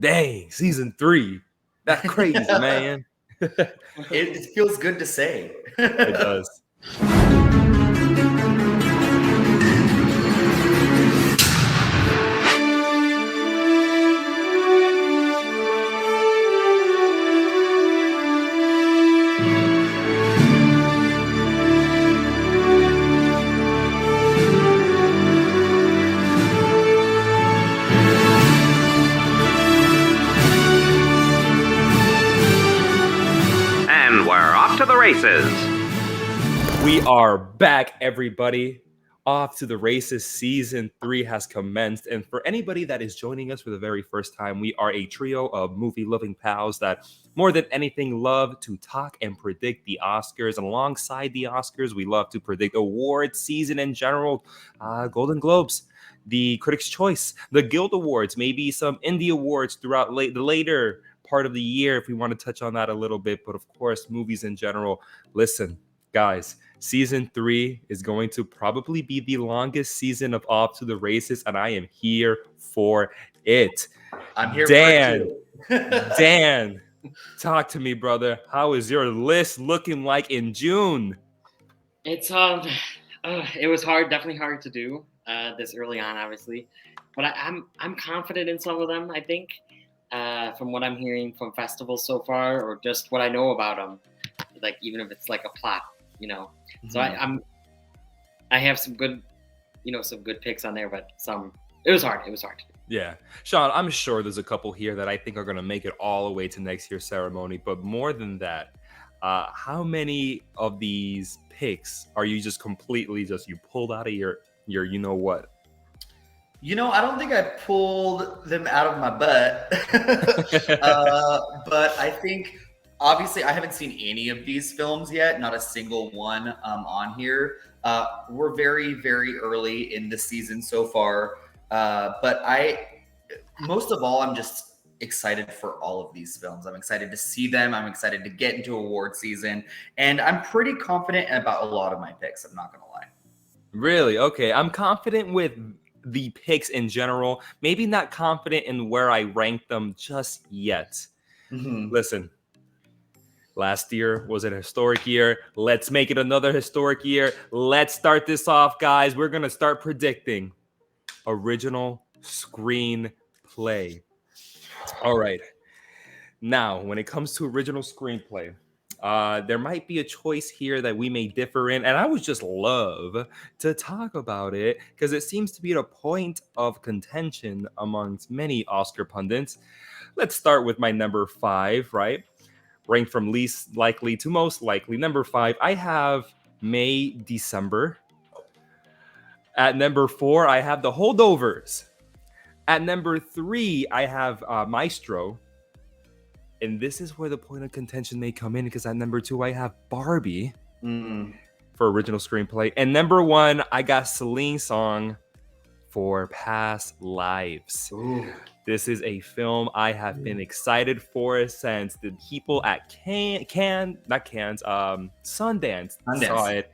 Dang, season 3. That's crazy, man. It feels good to say. It does. And we're off to the races. We are back, everybody. Off to the races. Season 3 has commenced. And for anybody that is joining us for the very first time, we are a trio of movie-loving pals that, more than anything, love to talk and predict the Oscars. And alongside the Oscars, we love to predict award season in general, Golden Globes, the Critics' Choice, the Guild Awards, maybe some indie awards throughout the later part of the year if we want to touch on that a little bit. But of course, movies in general. Listen, guys, season 3 is going to probably be the longest season of Off to the Races, and I am here for it. I'm here Dan, for it too. Dan, talk to me, brother. How is your list looking like in June? It's it was definitely hard to do this early on, obviously, but I'm confident in some of them. I think from what I'm hearing from festivals so far, or just what I know about them, like even if it's like a plot, Mm-hmm. So I have some good, some good picks on there, but it was hard. It was hard to do. Yeah. Shawn, I'm sure there's a couple here that I think are going to make it all the way to next year's ceremony. But more than that, how many of these picks are you just completely you pulled out of your you know what? I don't think I pulled them out of my butt. But I think, obviously, I haven't seen any of these films yet, not a single one on here. We're very, very early in the season so far. But most of all, I'm just excited for all of these films. I'm excited to see them. I'm excited to get into award season. And I'm pretty confident about a lot of my picks, I'm not going to lie. Really? Okay. I'm confident with the picks in general. Maybe not confident in where I rank them just yet. Mm-hmm. Listen. Last year was an historic year. Let's make it another historic year. Let's start this off, guys. We're going to start predicting original screenplay. All right. Now, when it comes to original screenplay, there might be a choice here that we may differ in, and I would just love to talk about it because it seems to be a point of contention amongst many Oscar pundits. Let's start with my number 5, right? Ranked from least likely to most likely. Number 5, I have May, December. At number 4, I have The Holdovers. At number 3, I have Maestro. And this is where the point of contention may come in because at number 2, I have Barbie for original screenplay. And number 1, I got Celine Song for Past Lives. Ooh. This is a film I have been excited for since the people at Sundance saw it.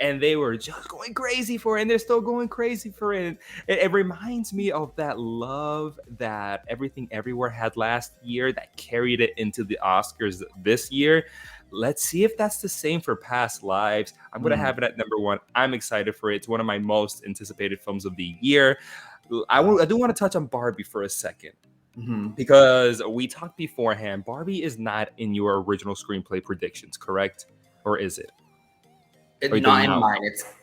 And they were just going crazy for it, and they're still going crazy for it. It reminds me of that love that Everything Everywhere had last year that carried it into the Oscars this year. Let's see if that's the same for Past Lives. I'm going to have it at number 1. I'm excited for it. It's one of my most anticipated films of the year. I do want to touch on Barbie for a second. Because we talked beforehand. Barbie is not in your original screenplay predictions, correct? Or is it? Not in mine.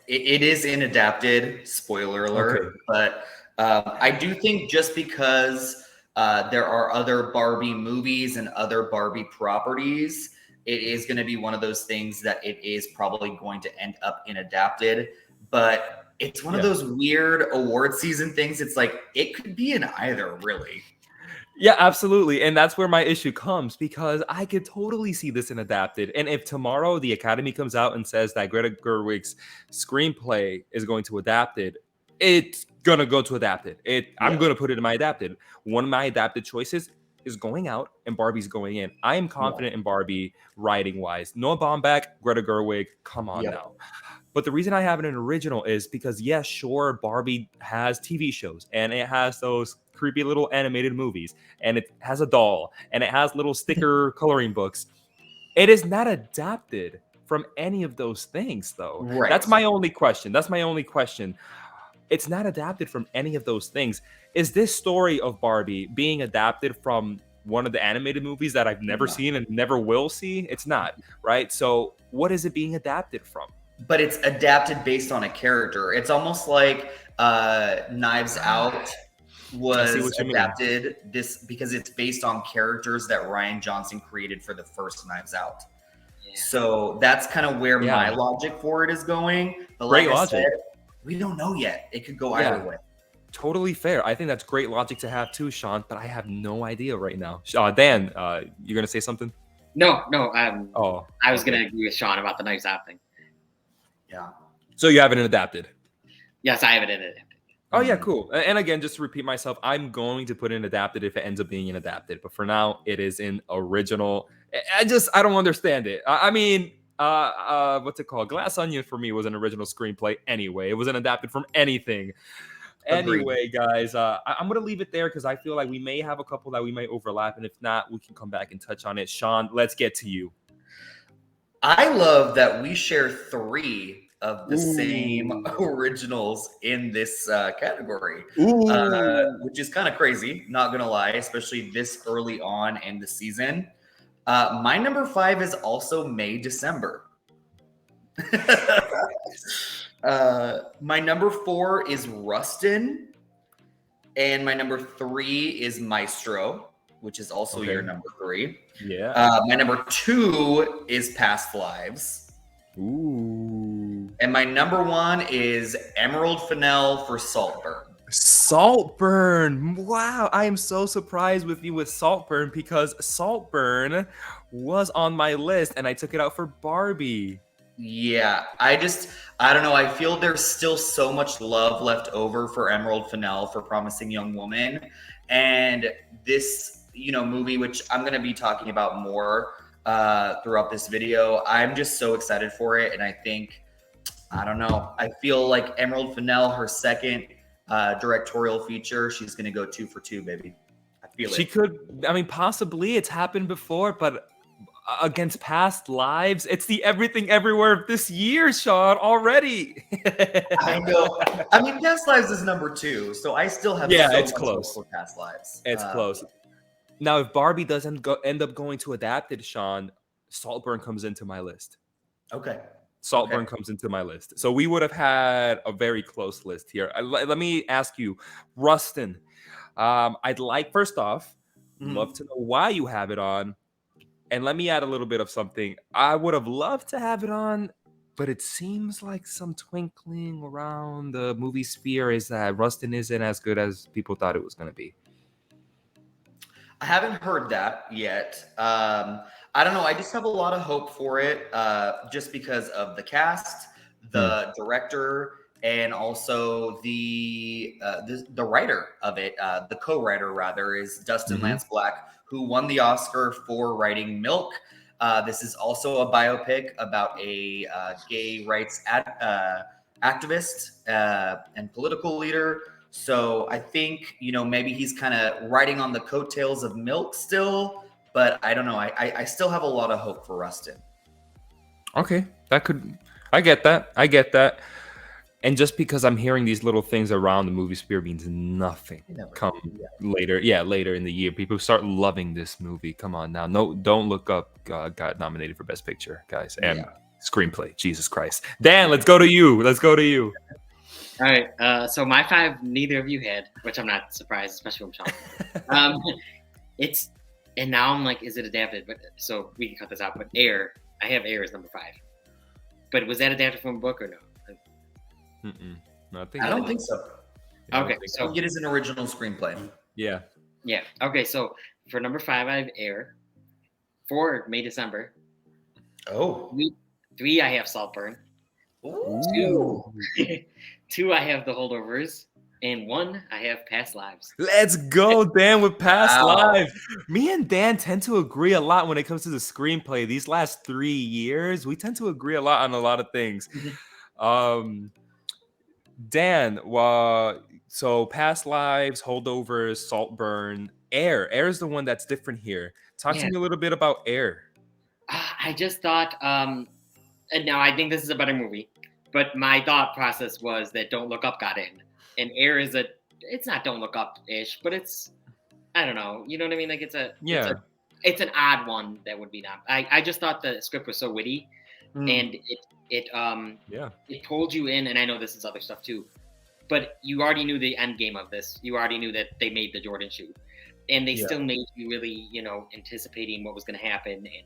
It is in adapted. Spoiler alert. Okay. But I do think just because there are other Barbie movies and other Barbie properties, it is going to be one of those things that it is probably going to end up in adapted. But it's one of those weird award season things. It's like it could be in either, really. Yeah, absolutely. And that's where my issue comes because I could totally see this in adapted. And if tomorrow the Academy comes out and says that Greta Gerwig's screenplay is going to adapt it, it's going to go to adapted. I'm going to put it in my adapted. One of my adapted choices is going out and Barbie's going in. I am confident in Barbie writing-wise. Noah Baumbach, Greta Gerwig, come on now. But the reason I have it in original is because, yes, sure, Barbie has TV shows and it has those creepy little animated movies, and it has a doll, and it has little sticker coloring books. It is not adapted from any of those things, though. Right. That's my only question. It's not adapted from any of those things. Is this story of Barbie being adapted from one of the animated movies that I've never seen and never will see? It's not, right? So what is it being adapted from? But it's adapted based on a character. It's almost like Knives Out was adapted because it's based on characters that Rian Johnson created for the first Knives Out. Yeah. So that's kind of where my logic for it is going. But Great logic. We don't know yet. It could go either way. Totally fair. I think that's great logic to have too, Shawn, but I have no idea right now. Dan, you're going to say something? No. I was going to agree with Shawn about the Knives Out thing. Yeah. So you have it adapted? Yes, I have it adapted. Oh, yeah, cool. And again, just to repeat myself, I'm going to put in adapted if it ends up being in adapted. But for now, it is in original. I don't understand it. I mean, what's it called? Glass Onion for me was an original screenplay anyway. It wasn't adapted from anything. Agreed. Anyway, guys, I'm going to leave it there because I feel like we may have a couple that we might overlap. And if not, we can come back and touch on it. Shawn, let's get to you. I love that we share 3 of the same originals in this category, which is kind of crazy, not going to lie, especially this early on in the season. My number 5 is also May, December. My number 4 is Rustin. And my number 3 is Maestro, which is also your number 3. Yeah. My number 2 is Past Lives. Ooh. And my number 1 is Emerald Fennell for Saltburn. Saltburn. Wow. I am so surprised with you with Saltburn because Saltburn was on my list and I took it out for Barbie. Yeah, I don't know. I feel there's still so much love left over for Emerald Fennell for Promising Young Woman. And this, movie, which I'm going to be talking about more throughout this video, I'm just so excited for it. And I think, I don't know, I feel like Emerald Fennell, her second directorial feature, she's going to go 2 for 2, baby. I feel She could, possibly it's happened before, but against Past Lives, it's the Everything Everywhere of this year, Shawn, already. I know. Past Lives is number 2, so I still have it's much close for Past Lives. It's close. Now, if Barbie doesn't end up going to adapted, Shawn, Saltburn comes into my list. Okay. Saltburn comes into my list. So we would have had a very close list here. Let me ask you, Rustin, I'd like, first off, love to know why you have it on. And let me add a little bit of something. I would have loved to have it on, but it seems like some twinkling around the movie sphere is that Rustin isn't as good as people thought it was going to be. I haven't heard that yet. I don't know. I just have a lot of hope for it just because of the cast, the director, and also the writer of it. The co-writer, rather, is Dustin Lance Black, who won the Oscar for writing Milk. This is also a biopic about a gay rights activist and political leader. So I think, maybe he's kind of riding on the coattails of Milk still, but I don't know. I still have a lot of hope for Rustin. Okay, I get that. And just because I'm hearing these little things around the movie sphere means nothing. Later in the year, people start loving this movie. Come on now. No, don't look up got nominated for Best Picture, guys. And Screenplay. Jesus Christ. Dan, let's go to you. All right. So my 5, neither of you had, which I'm not surprised, especially from Shawn. And now I'm like, is it adapted? But so we can cut this out. But Air, I have Air as number 5. But was that adapted from a book or no? I don't think so. Okay, so it is an original screenplay. Yeah. Okay, so for number 5, I have Air. 4, May, December. Oh. 3, I have Saltburn. 2, I have The Holdovers. And 1, I have Past Lives. Let's go, Dan, with Past Lives. Me and Dan tend to agree a lot when it comes to the screenplay. These last 3 years, we tend to agree a lot on a lot of things. Dan, So past lives, holdovers, Saltburn, Air. Air is the one that's different here. Talk to me a little bit about Air. I just thought, and now I think this is a better movie, but my thought process was that Don't Look Up got in, and Air is it's not Don't Look Up-ish, but it's, I don't know, you know what I mean? Like it's an odd one that would be not. I just thought the script was so witty, and it pulled you in, and I know this is other stuff too, but you already knew the end game of this. You already knew that they made the Jordan shoe, and they still made you really, anticipating what was going to happen and,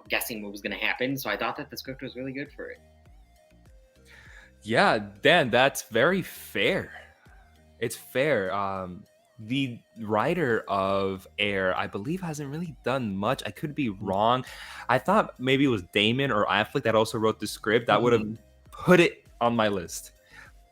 guessing what was going to happen. So I thought that the script was really good for it. Yeah, Dan, that's very fair. It's fair. The writer of Air, I believe, hasn't really done much. I could be wrong. I thought maybe it was Damon or Affleck that also wrote the script. That would have put it on my list.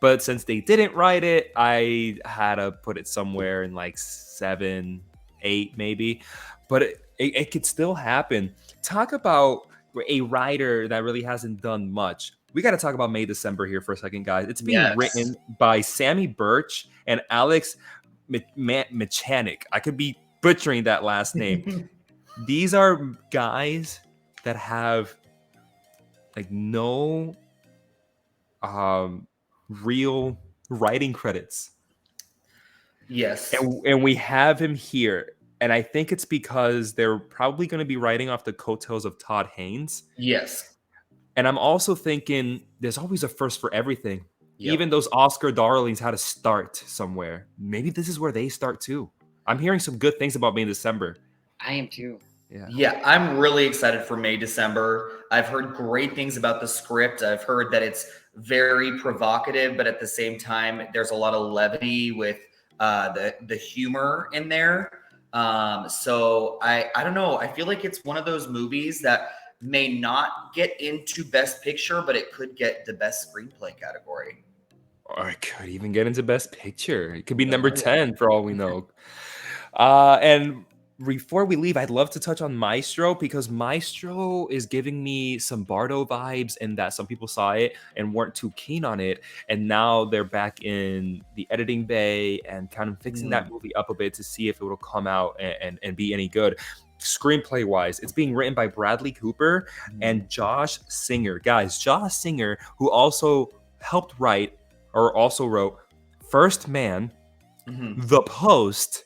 But since they didn't write it, I had to put it somewhere in like 7, 8 maybe. But it could still happen. Talk about a writer that really hasn't done much. We got to talk about May December here for a second, guys. It's being written by Sammy Birch and Alex Mechanic. I could be butchering that last name. These are guys that have like no real writing credits. Yes. And we have him here. And I think it's because they're probably going to be writing off the coattails of Todd Haynes. Yes. And I'm also thinking there's always a first for everything. Yep. Even those Oscar darlings had to start somewhere. Maybe this is where they start too. I'm hearing some good things about May and December. I am too. Yeah, I'm really excited for May, December. I've heard great things about the script. I've heard that it's very provocative, but at the same time, there's a lot of levity with the humor in there. So I don't know. I feel like it's one of those movies that may not get into Best Picture, but it could get the Best Screenplay category. Or it could even get into Best Picture. It could be number 10 for all we know. And before we leave, I'd love to touch on Maestro because Maestro is giving me some Bardo vibes and that some people saw it and weren't too keen on it. And now they're back in the editing bay and kind of fixing that movie up a bit to see if it will come out and be any good. Screenplay wise, it's being written by Bradley Cooper and Josh Singer. Guys, Josh Singer, who also helped write or also wrote First Man, The Post,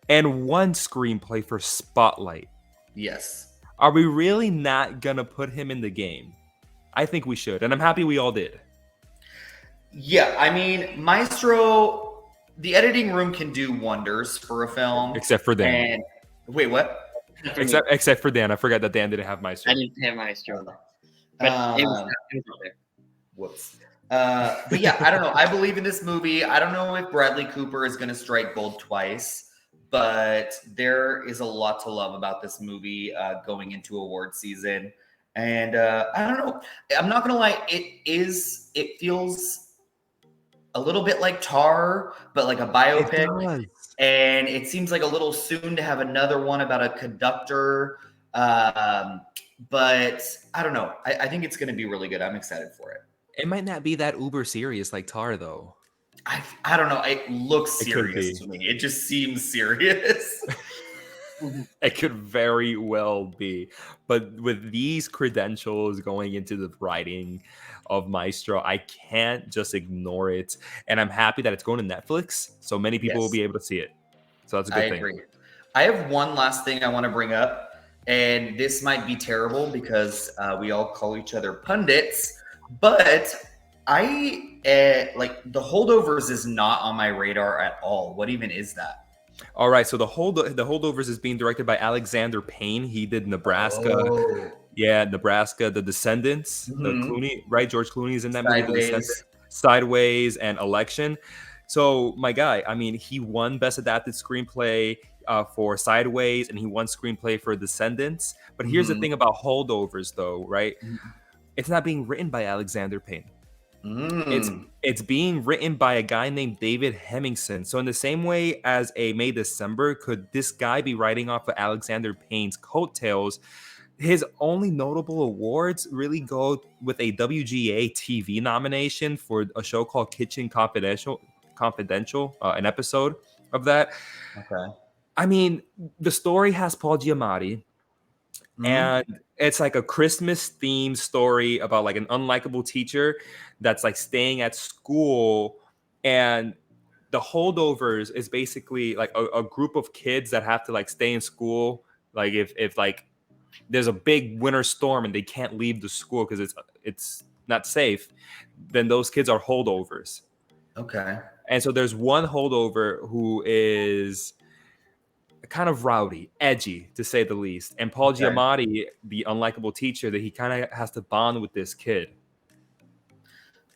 and one screenplay for Spotlight. Yes. Are we really not gonna put him in the game? I think we should, and I'm happy we all did. Yeah, I mean, Maestro, the editing room can do wonders for a film. Except for Dan. And, wait, what? Except for Dan. I forgot that Dan didn't have Maestro. I didn't have Maestro. But it was there. Whoops. But yeah, I don't know. I believe in this movie. I don't know if Bradley Cooper is going to strike gold twice, but there is a lot to love about this movie going into award season. And I don't know. I'm not going to lie. It feels a little bit like Tar, but like a biopic. And it seems like a little soon to have another one about a conductor. But I don't know. I think it's going to be really good. I'm excited for it. It might not be that uber serious like Tar, though. I don't know. It looks serious to me. It just seems serious. It could very well be. But with these credentials going into the writing of Maestro, I can't just ignore it. And I'm happy that it's going to Netflix, so many people will be able to see it. So that's a good thing. I agree. I have one last thing I want to bring up, and this might be terrible because we all call each other pundits, but I like The Holdovers is not on my radar at all. What even is that? All right, so the Holdovers is being directed by Alexander Payne. He did Nebraska. Oh. Yeah, Nebraska, The Descendants, the Clooney, right? George Clooney is in that movie. Sideways and Election. So my guy, I mean, he won Best Adapted Screenplay for Sideways, and he won Screenplay for Descendants. But here's the thing about Holdovers, though, right? It's not being written by Alexander Payne. It's being written by a guy named David Hemmingson. So in the same way as a May December, could this guy be writing off of Alexander Payne's coattails? His only notable awards really go with a WGA TV nomination for a show called Kitchen Confidential, Confidential, an episode of that. Okay. I mean, the story has Paul Giamatti, and it's like a Christmas themed story about like an unlikable teacher that's like staying at school, and the holdovers is basically like a group of kids that have to like stay in school. Like if like there's a big winter storm and they can't leave the school because it's not safe, then those kids are holdovers. Okay. And so there's one holdover who is kind of rowdy, edgy, to say the least. And Paul Giamatti, the unlikable teacher, that he kind of has to bond with this kid.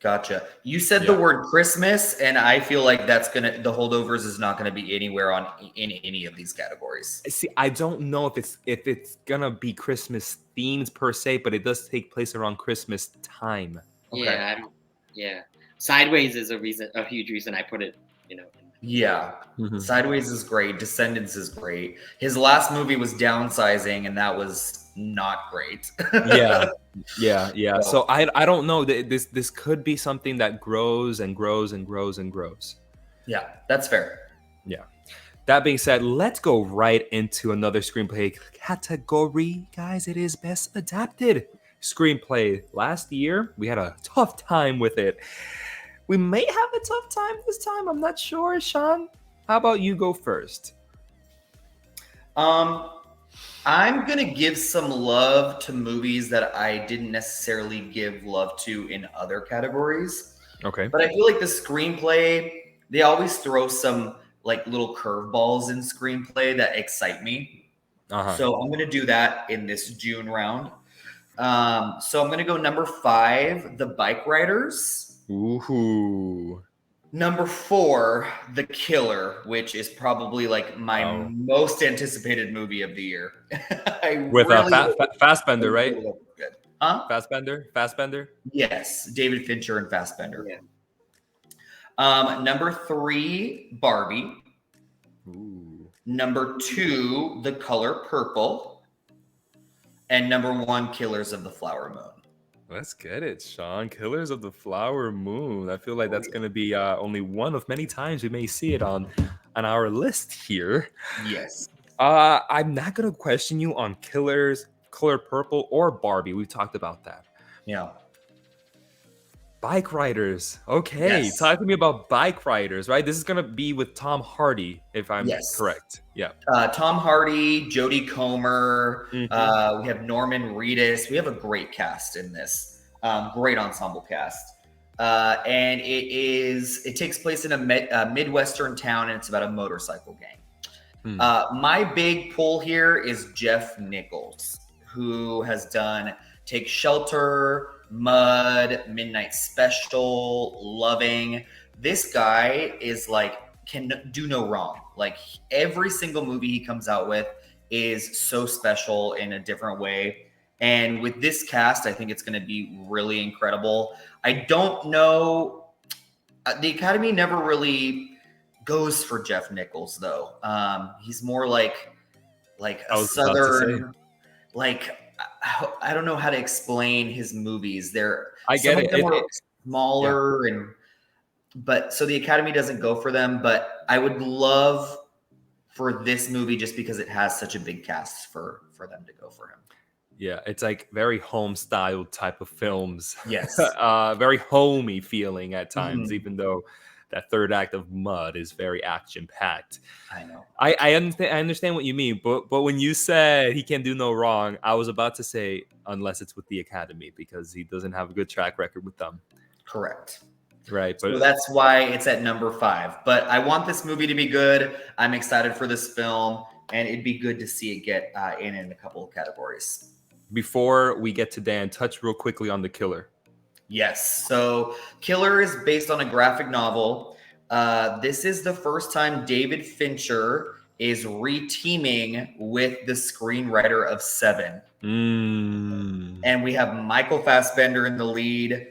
Gotcha. You said the word Christmas, and I feel like the holdovers is not gonna be anywhere in any of these categories. See, I don't know if it's gonna be Christmas themed per se, but it does take place around Christmas time. Okay. Yeah. Sideways is a huge reason I put it, Yeah. Sideways is great. Descendants is great. His last movie was Downsizing, and that was not great. Yeah. So I don't know. This could be something that grows and grows and grows and grows. Yeah, that's fair. Yeah. That being said, let's go right into another screenplay category, guys. It is Best Adapted Screenplay. Last year, we had a tough time with it. We may have a tough time this time. I'm not sure. Shawn, how about you go first? I'm going to give some love to movies that I didn't necessarily give love to in other categories. Okay. But I feel like the screenplay, they always throw some like little curveballs in screenplay that excite me. So I'm going to do that in this June round. So I'm going to go number 5, The Bike Riders. Ooh. Number 4, The Killer, which is probably like my most anticipated movie of the year. With Fassbender, right? Good. Huh? Fassbender? Yes, David Fincher and Fassbender. Yeah. Number 3, Barbie. Ooh. Number 2, The Color Purple. And number 1, Killers of the Flower Moon. Let's get it, Shawn. Killers of the Flower Moon. I feel like that's going to be only one of many times we may see it on our list here. Yes. I'm not going to question you on Killers, Color Purple, or Barbie. We've talked about that. Yeah. Bike Riders. Okay. Yes. Talk to me about Bike Riders, right? This is going to be with Tom Hardy, if I'm correct. Yeah. Tom Hardy, Jodie Comer. We have Norman Reedus. We have a great cast in this. Great ensemble cast. And it takes place in a Midwestern town, and it's about a motorcycle gang. My big pull here is Jeff Nichols, who has done Take Shelter, Mud, Midnight Special, Loving. This guy is like, can do no wrong. Like every single movie he comes out with is so special in a different way. And with this cast, I think it's going to be really incredible. I don't know. The Academy never really goes for Jeff Nichols, though. He's more like a Southern, like, I don't know how to explain his movies. I get it. It's smaller but so the Academy doesn't go for them, but I would love for this movie just because it has such a big cast for them to go for him. Yeah, it's like very home style type of films. Yes. Very homey feeling at times, even though that third act of Mud is very action packed. I know. I understand what you mean, but when you said he can do no wrong, I was about to say unless it's with the Academy because he doesn't have a good track record with them. Correct. Right. But so that's why it's at number 5. But I want this movie to be good. I'm excited for this film, and it'd be good to see it get in a couple of categories. Before we get to Dan, touch real quickly on The Killer. Yes. So Killer is based on a graphic novel. This is the first time David Fincher is re-teaming with the screenwriter of Seven. And we have Michael Fassbender in the lead.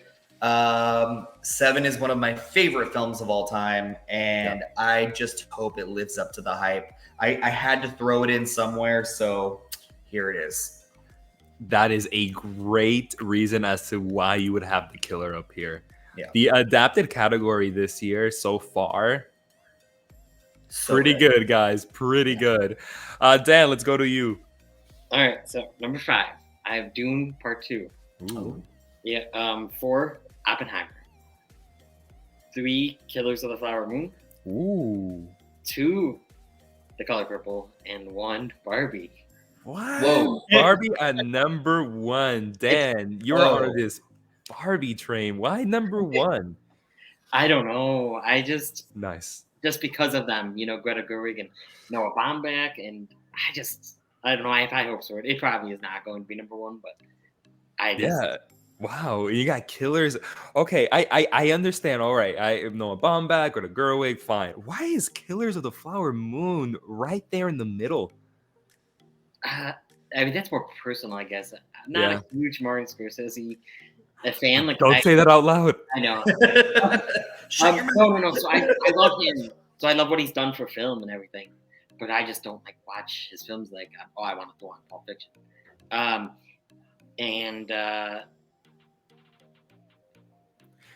Seven is one of my favorite films of all time, and I just hope it lives up to the hype. I had to throw it in somewhere, so here it is. That is a great reason as to why you would have The Killer up here. The adapted category this year so far, So pretty good, guys. Pretty good. Dan, let's go to you. All right, so number 5, I have Dune Part 2. Ooh. Yeah. 4, Oppenheimer. 3, Killers of the Flower Moon. Ooh. 2, The Color Purple, and 1, Barbie. What? Whoa. Barbie at number 1. Dan, you're on this Barbie train. Why number 1? I don't know. I just Nice. Just because of them, Greta Gerwig and Noah Baumbach, and I don't know. I have high hopes for it. It probably is not going to be number 1, but Wow, you got Killers. Okay, I understand. All right, I Noah Baumbach or the Gerwig, fine. Why is Killers of the Flower Moon right there in the middle? I mean, that's more personal, I guess. I'm not a huge Martin Scorsese fan. Like, don't say that out loud. I know. No. So I love him. So I love what he's done for film and everything. But I just don't watch his films. I want to throw on Pulp Fiction.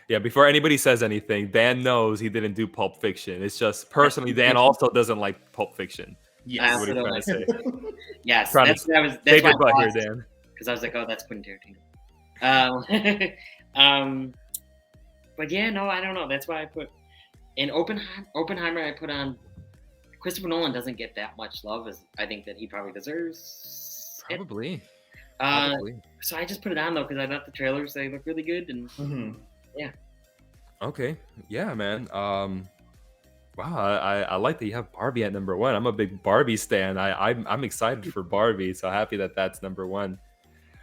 Yeah, before anybody says anything, Dan knows he didn't do Pulp Fiction. It's just personally, Dan also doesn't like Pulp Fiction. Yes. What are you trying to say? Yes, that's why Take your butt I here, Dan. Because I was like, oh, that's Quentin Tarantino. But yeah, no, I don't know. That's why I put in Oppenheimer. I put on Christopher Nolan doesn't get that much love as I think that he probably deserves. Probably. So I just put it on though because I thought the trailers they look really good and yeah. Okay. Yeah, man. Wow. I like that you have Barbie at number 1. I'm a big Barbie stan. I'm excited for Barbie. So happy that that's number 1.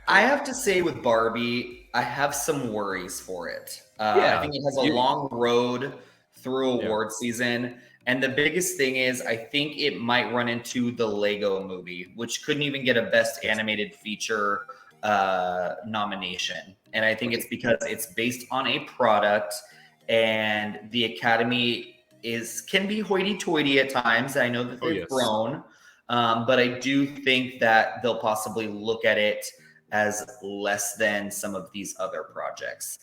I have to say with Barbie, I have some worries for it. I think it has a long road through award season. And the biggest thing is I think it might run into the Lego movie, which couldn't even get a Best Animated Feature nomination. And I think it's because it's based on a product and the Academy can be hoity-toity at times. I know that they've grown, but I do think that they'll possibly look at it as less than some of these other projects.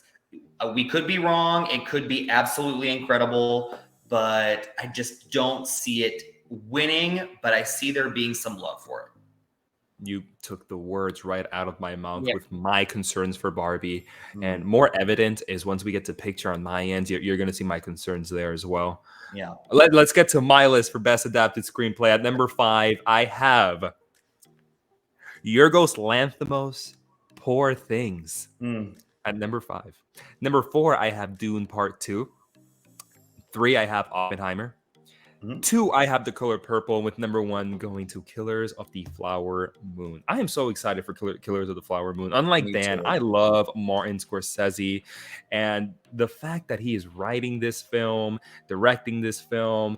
We could be wrong. It could be absolutely incredible, but I just don't see it winning, but I see there being some love for it. You took the words right out of my mouth with my concerns for Barbie. And more evident is once we get to picture on my end, you're going to see my concerns there as well. Yeah. Let's get to my list for Best Adapted Screenplay. At number 5, I have Yorgos Lanthimos' Poor Things. At number 5. Number 4, I have Dune Part 2. 3, I have Oppenheimer. 2, I have The Color Purple, with number 1 going to Killers of the Flower Moon. I am so excited for Killers of the Flower Moon. Unlike Dan, I love Martin Scorsese, and the fact that he is writing this film, directing this film,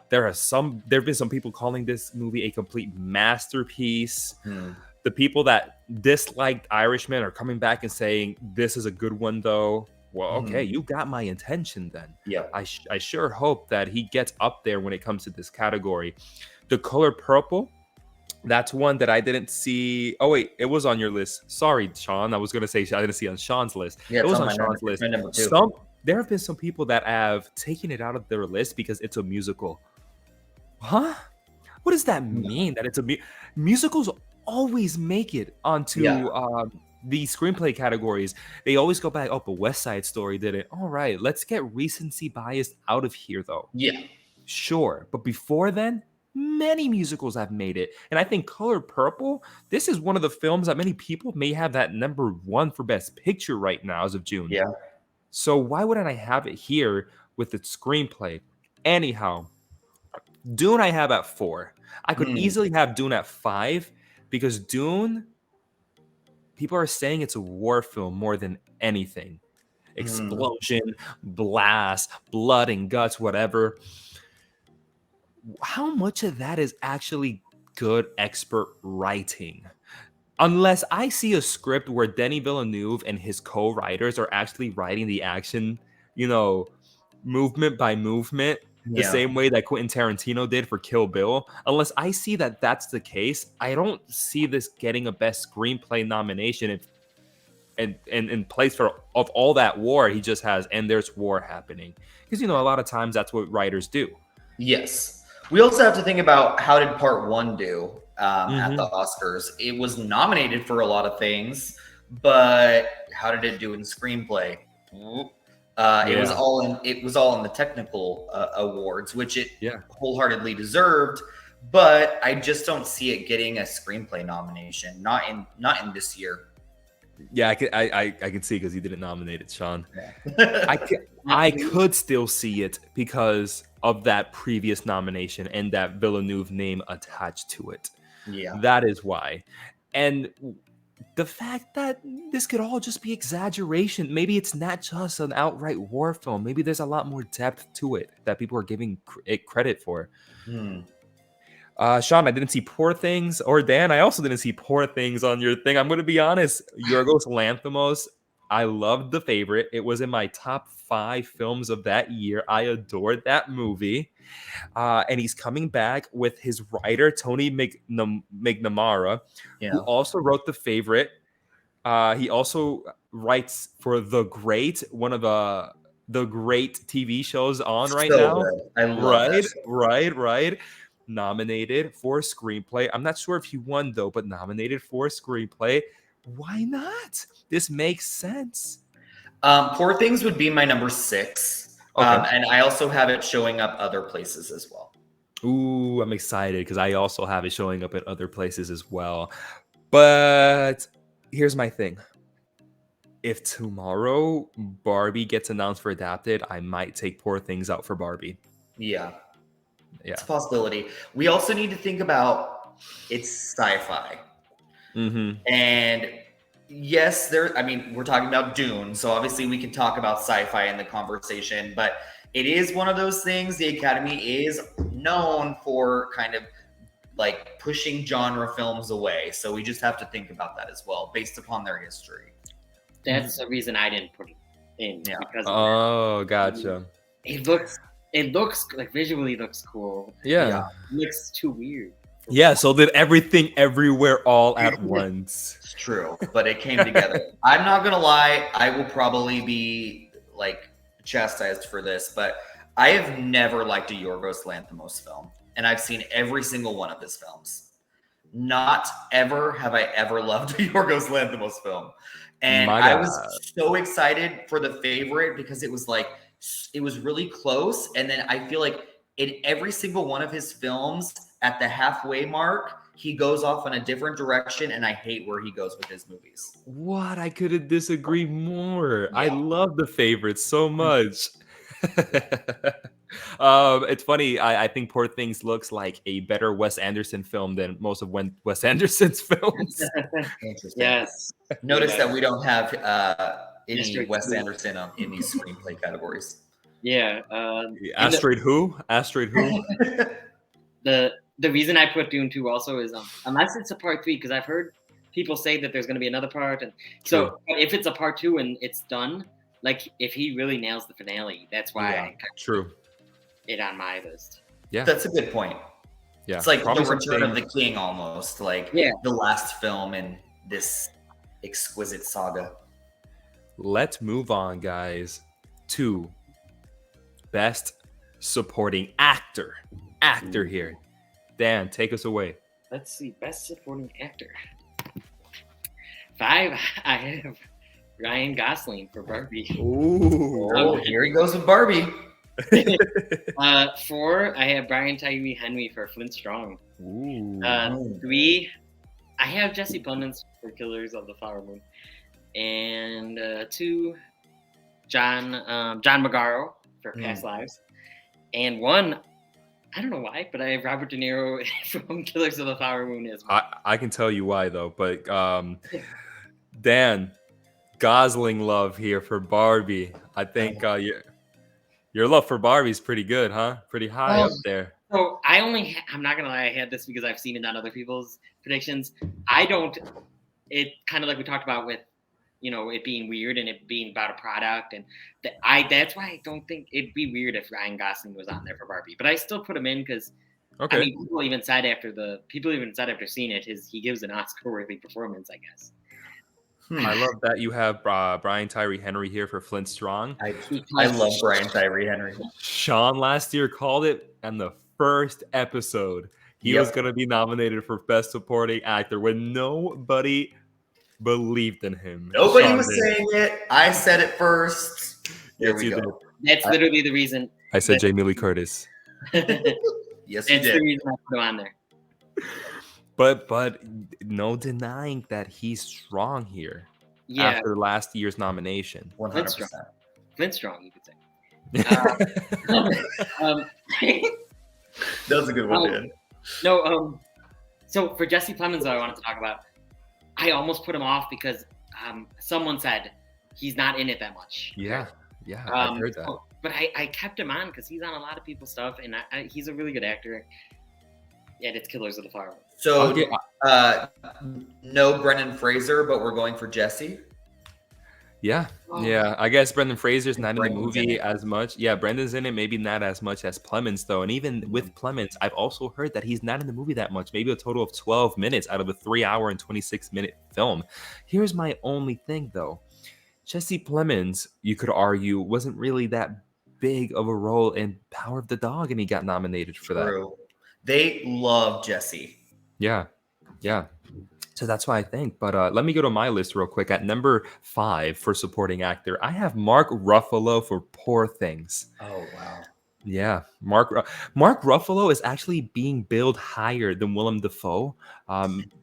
there have been some people calling this movie a complete masterpiece. The people that disliked Irishman are coming back and saying this is a good one, though. Well, okay, you got my attention then. Yeah, I sure hope that he gets up there when it comes to this category. The Color Purple, that's one that I didn't see. Oh wait, it was on your list. Sorry, Shawn. I was gonna say I didn't see it on Sean's list. Yeah, it was on Sean's list. Number 2. There have been some people that have taken it out of their list because it's a musical. Huh? What does that mean? That it's a musicals always make it onto the screenplay categories. They always go back, oh, but West Side Story did it. All right, let's get recency bias out of here, though. Yeah. Sure. But before then, many musicals have made it. And I think Color Purple, this is one of the films that many people may have that number 1 for Best Picture right now as of June. Yeah. So why wouldn't I have it here with its screenplay? Anyhow, Dune I have at 4. I could easily have Dune at 5 because Dune, people are saying it's a war film more than anything. Explosion, blast, blood and guts, whatever. How much of that is actually good expert writing? Unless I see a script where Denis Villeneuve and his co-writers are actually writing the action, movement by movement, the same way that Quentin Tarantino did for Kill Bill. Unless I see that that's the case, I don't see this getting a Best Screenplay nomination. and in place of all that war, he just has, and there's war happening. Because, a lot of times that's what writers do. Yes. We also have to think about how did part 1 do at the Oscars. It was nominated for a lot of things, but how did it do in screenplay? It was all in the technical awards, which it wholeheartedly deserved. But I just don't see it getting a screenplay nomination. Not in this year. Yeah, I can see because he didn't nominate it, Shawn. Yeah. I could still see it because of that previous nomination and that Villeneuve name attached to it. Yeah, that is why. And the fact that this could all just be exaggeration. Maybe it's not just an outright war film. Maybe there's a lot more depth to it that people are giving it credit for. Shawn, I didn't see Poor Things, or Dan, I also didn't see Poor Things on your thing. I'm going to be honest. Yorgos Lanthimos, I loved The Favorite. It was in my top 5 films of that year. I adored that movie. And he's coming back with his writer, Tony McNamara, who also wrote The Favorite. He also writes for The Great, one of the great TV shows on right now. Good. I love that show. Right. Nominated for screenplay. I'm not sure if he won though, but nominated for screenplay. Why not? This makes sense. Poor Things would be my number 6. And I also have it showing up other places as well. Ooh, I'm excited because I also have it showing up at other places as well. But here's my thing. If tomorrow Barbie gets announced for adapted, I might take Poor Things out for Barbie. Yeah. It's a possibility. We also need to think about it's sci-fi. And yes, we're talking about Dune, so obviously we can talk about sci-fi in the conversation, but it is one of those things. The Academy is known for kind of like pushing genre films away. So we just have to think about that as well, based upon their history. That's the reason I didn't put it in. Yeah. Oh, gotcha. It looks like visually looks cool. Yeah. It looks too weird. Yeah, so did Everything Everywhere all at once. It's true, but it came together. I'm not gonna lie, I will probably be like chastised for this, but I have never liked a Yorgos Lanthimos film, and I've seen every single one of his films. Not ever have I ever loved a Yorgos Lanthimos film. And I was so excited for The Favorite because it was really close. And then I feel like in every single one of his films at the halfway mark, he goes off in a different direction, and I hate where he goes with his movies. What? I couldn't disagree more. Yeah. I love The Favorite so much. It's funny. I think Poor Things looks like a better Wes Anderson film than most of Wes Anderson's films. Interesting. Yes. Notice that we don't have any Wes Anderson in these screenplay categories. Yeah. Asteroid Who? The reason I put Dune 2 also is unless it's a part 3, because I've heard people say that there's going to be another part, and so if it's a part 2 and it's done, like if he really nails the finale, that's why I true it on my list. Yeah, that's a good point. Yeah, it's like the Return of the King almost, like the last film in this exquisite saga. Let's move on, guys, to Best Supporting Actor. Actor here. Dan, take us away. Let's see. Best Supporting Actor. 5, I have Ryan Gosling for Barbie. Ooh, here he goes with Barbie. 4, I have Brian Tyree Henry for Flint Strong. 3, I have Jesse Plemons for Killers of the Flower Moon. And 2, John Magaro for Past Lives. And 1, I don't know why, but I have Robert De Niro from Killers of the Flower Moon as well. I can tell you why, though. But Dan, Gosling love here for Barbie. I think your love for Barbie is pretty good, huh? Pretty high up there. So I'm not going to lie, I had this because I've seen it on other people's predictions. It kind of like we talked about with, it being weird and it being about a product, and that's why I don't think it'd be weird if Ryan Gosling was on there for Barbie. But I still put him in because people even said after seeing it, he gives an Oscar-worthy performance, I guess. I love that you have Brian Tyree Henry here for Flint Strong. I love Brian Tyree Henry. Shawn last year called it in the first episode. He was going to be nominated for Best Supporting Actor when nobody believed in him. Nobody Shawn was did. saying it. I said it first. Here we go. That's literally the reason. I said Jamie Lee Curtis. Yes, you That's did. the reason I put him on there. But no denying that he's strong here. Yeah, After last year's nomination. 100%. Flint Strong, you could say. That was a good one, Dan. No, so for Jesse Plemons, I wanted to talk about. I almost put him off because someone said he's not in it that much. Yeah, I heard that. But I kept him on because he's on a lot of people's stuff, and he's a really good actor. Yeah, it's Killers of the Flower Moon. So, no Brendan Fraser, but we're going for Jesse. Yeah. I guess Brendan Fraser's not in the Brendan's movie in it. as much. Yeah, Brendan's in it, maybe not as much as Plemons, though. And even with Plemons, I've also heard that he's not in the movie that much, maybe a total of 12 minutes out of a 3-hour and 26-minute film. Here's my only thing, though. Jesse Plemons, you could argue, wasn't really that big of a role in Power of the Dog, and he got nominated for that. They love Jesse. Yeah. So that's why I think. But let me go to my list real quick. At number 5 for supporting actor, I have Mark Ruffalo for Poor Things. Oh, wow. Yeah, Mark Ruffalo is actually being billed higher than Willem Dafoe.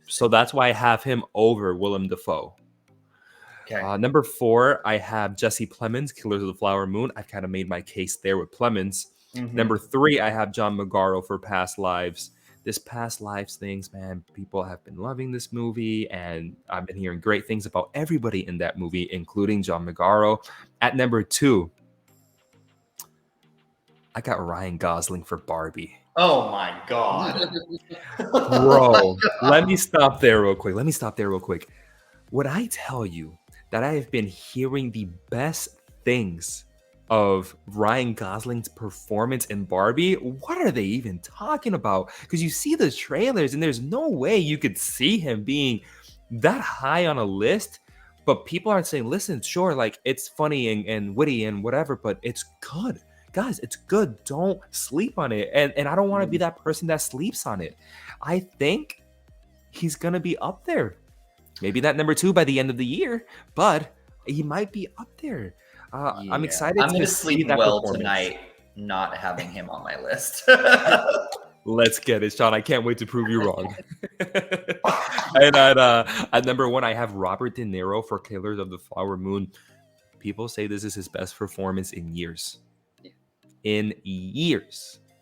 So that's why I have him over Willem Dafoe. Okay. Number 4, I have Jesse Plemons, Killers of the Flower Moon. I've kind of made my case there with Plemons. Number 3, I have John Magaro for Past Lives. This Past Lives things, man, people have been loving this movie, and I've been hearing great things about everybody in that movie, including John Magaro. At number 2, I got Ryan Gosling for Barbie. Oh my God. Bro, let me stop there real quick. Would I tell you that I have been hearing the best things of Ryan Gosling's performance in Barbie? What are they even talking about? Because you see the trailers and there's no way you could see him being that high on a list. But people aren't saying, listen, sure, like it's funny and witty and whatever, but it's good. Guys, it's good. Don't sleep on it. And I don't want to be that person that sleeps on it. I think he's going to be up there. Maybe not number 2 by the end of the year, but he might be up there. I'm excited I'm going to see sleep that well performance tonight, not having him on my list. Let's get it, Shawn. I can't wait to prove you wrong. And at number 1, I have Robert De Niro for Killers of the Flower Moon. People say this is his best performance in years. And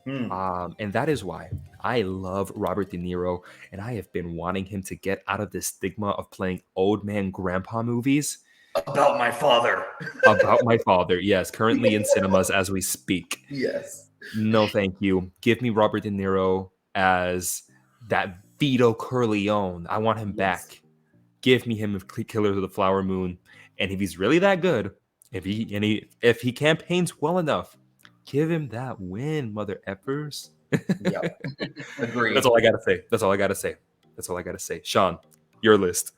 that is why I love Robert De Niro, and I have been wanting him to get out of the stigma of playing old man grandpa movies. About my father. About my father, yes, currently in cinemas as we speak. Yes. No, thank you. Give me Robert De Niro as that Vito Corleone. I want him back. Give me him with Killers of the Flower Moon. And if he's really that good, if he campaigns well enough, give him that win, mother effers. Yeah. Agreed. That's all I gotta say. Shawn, your list.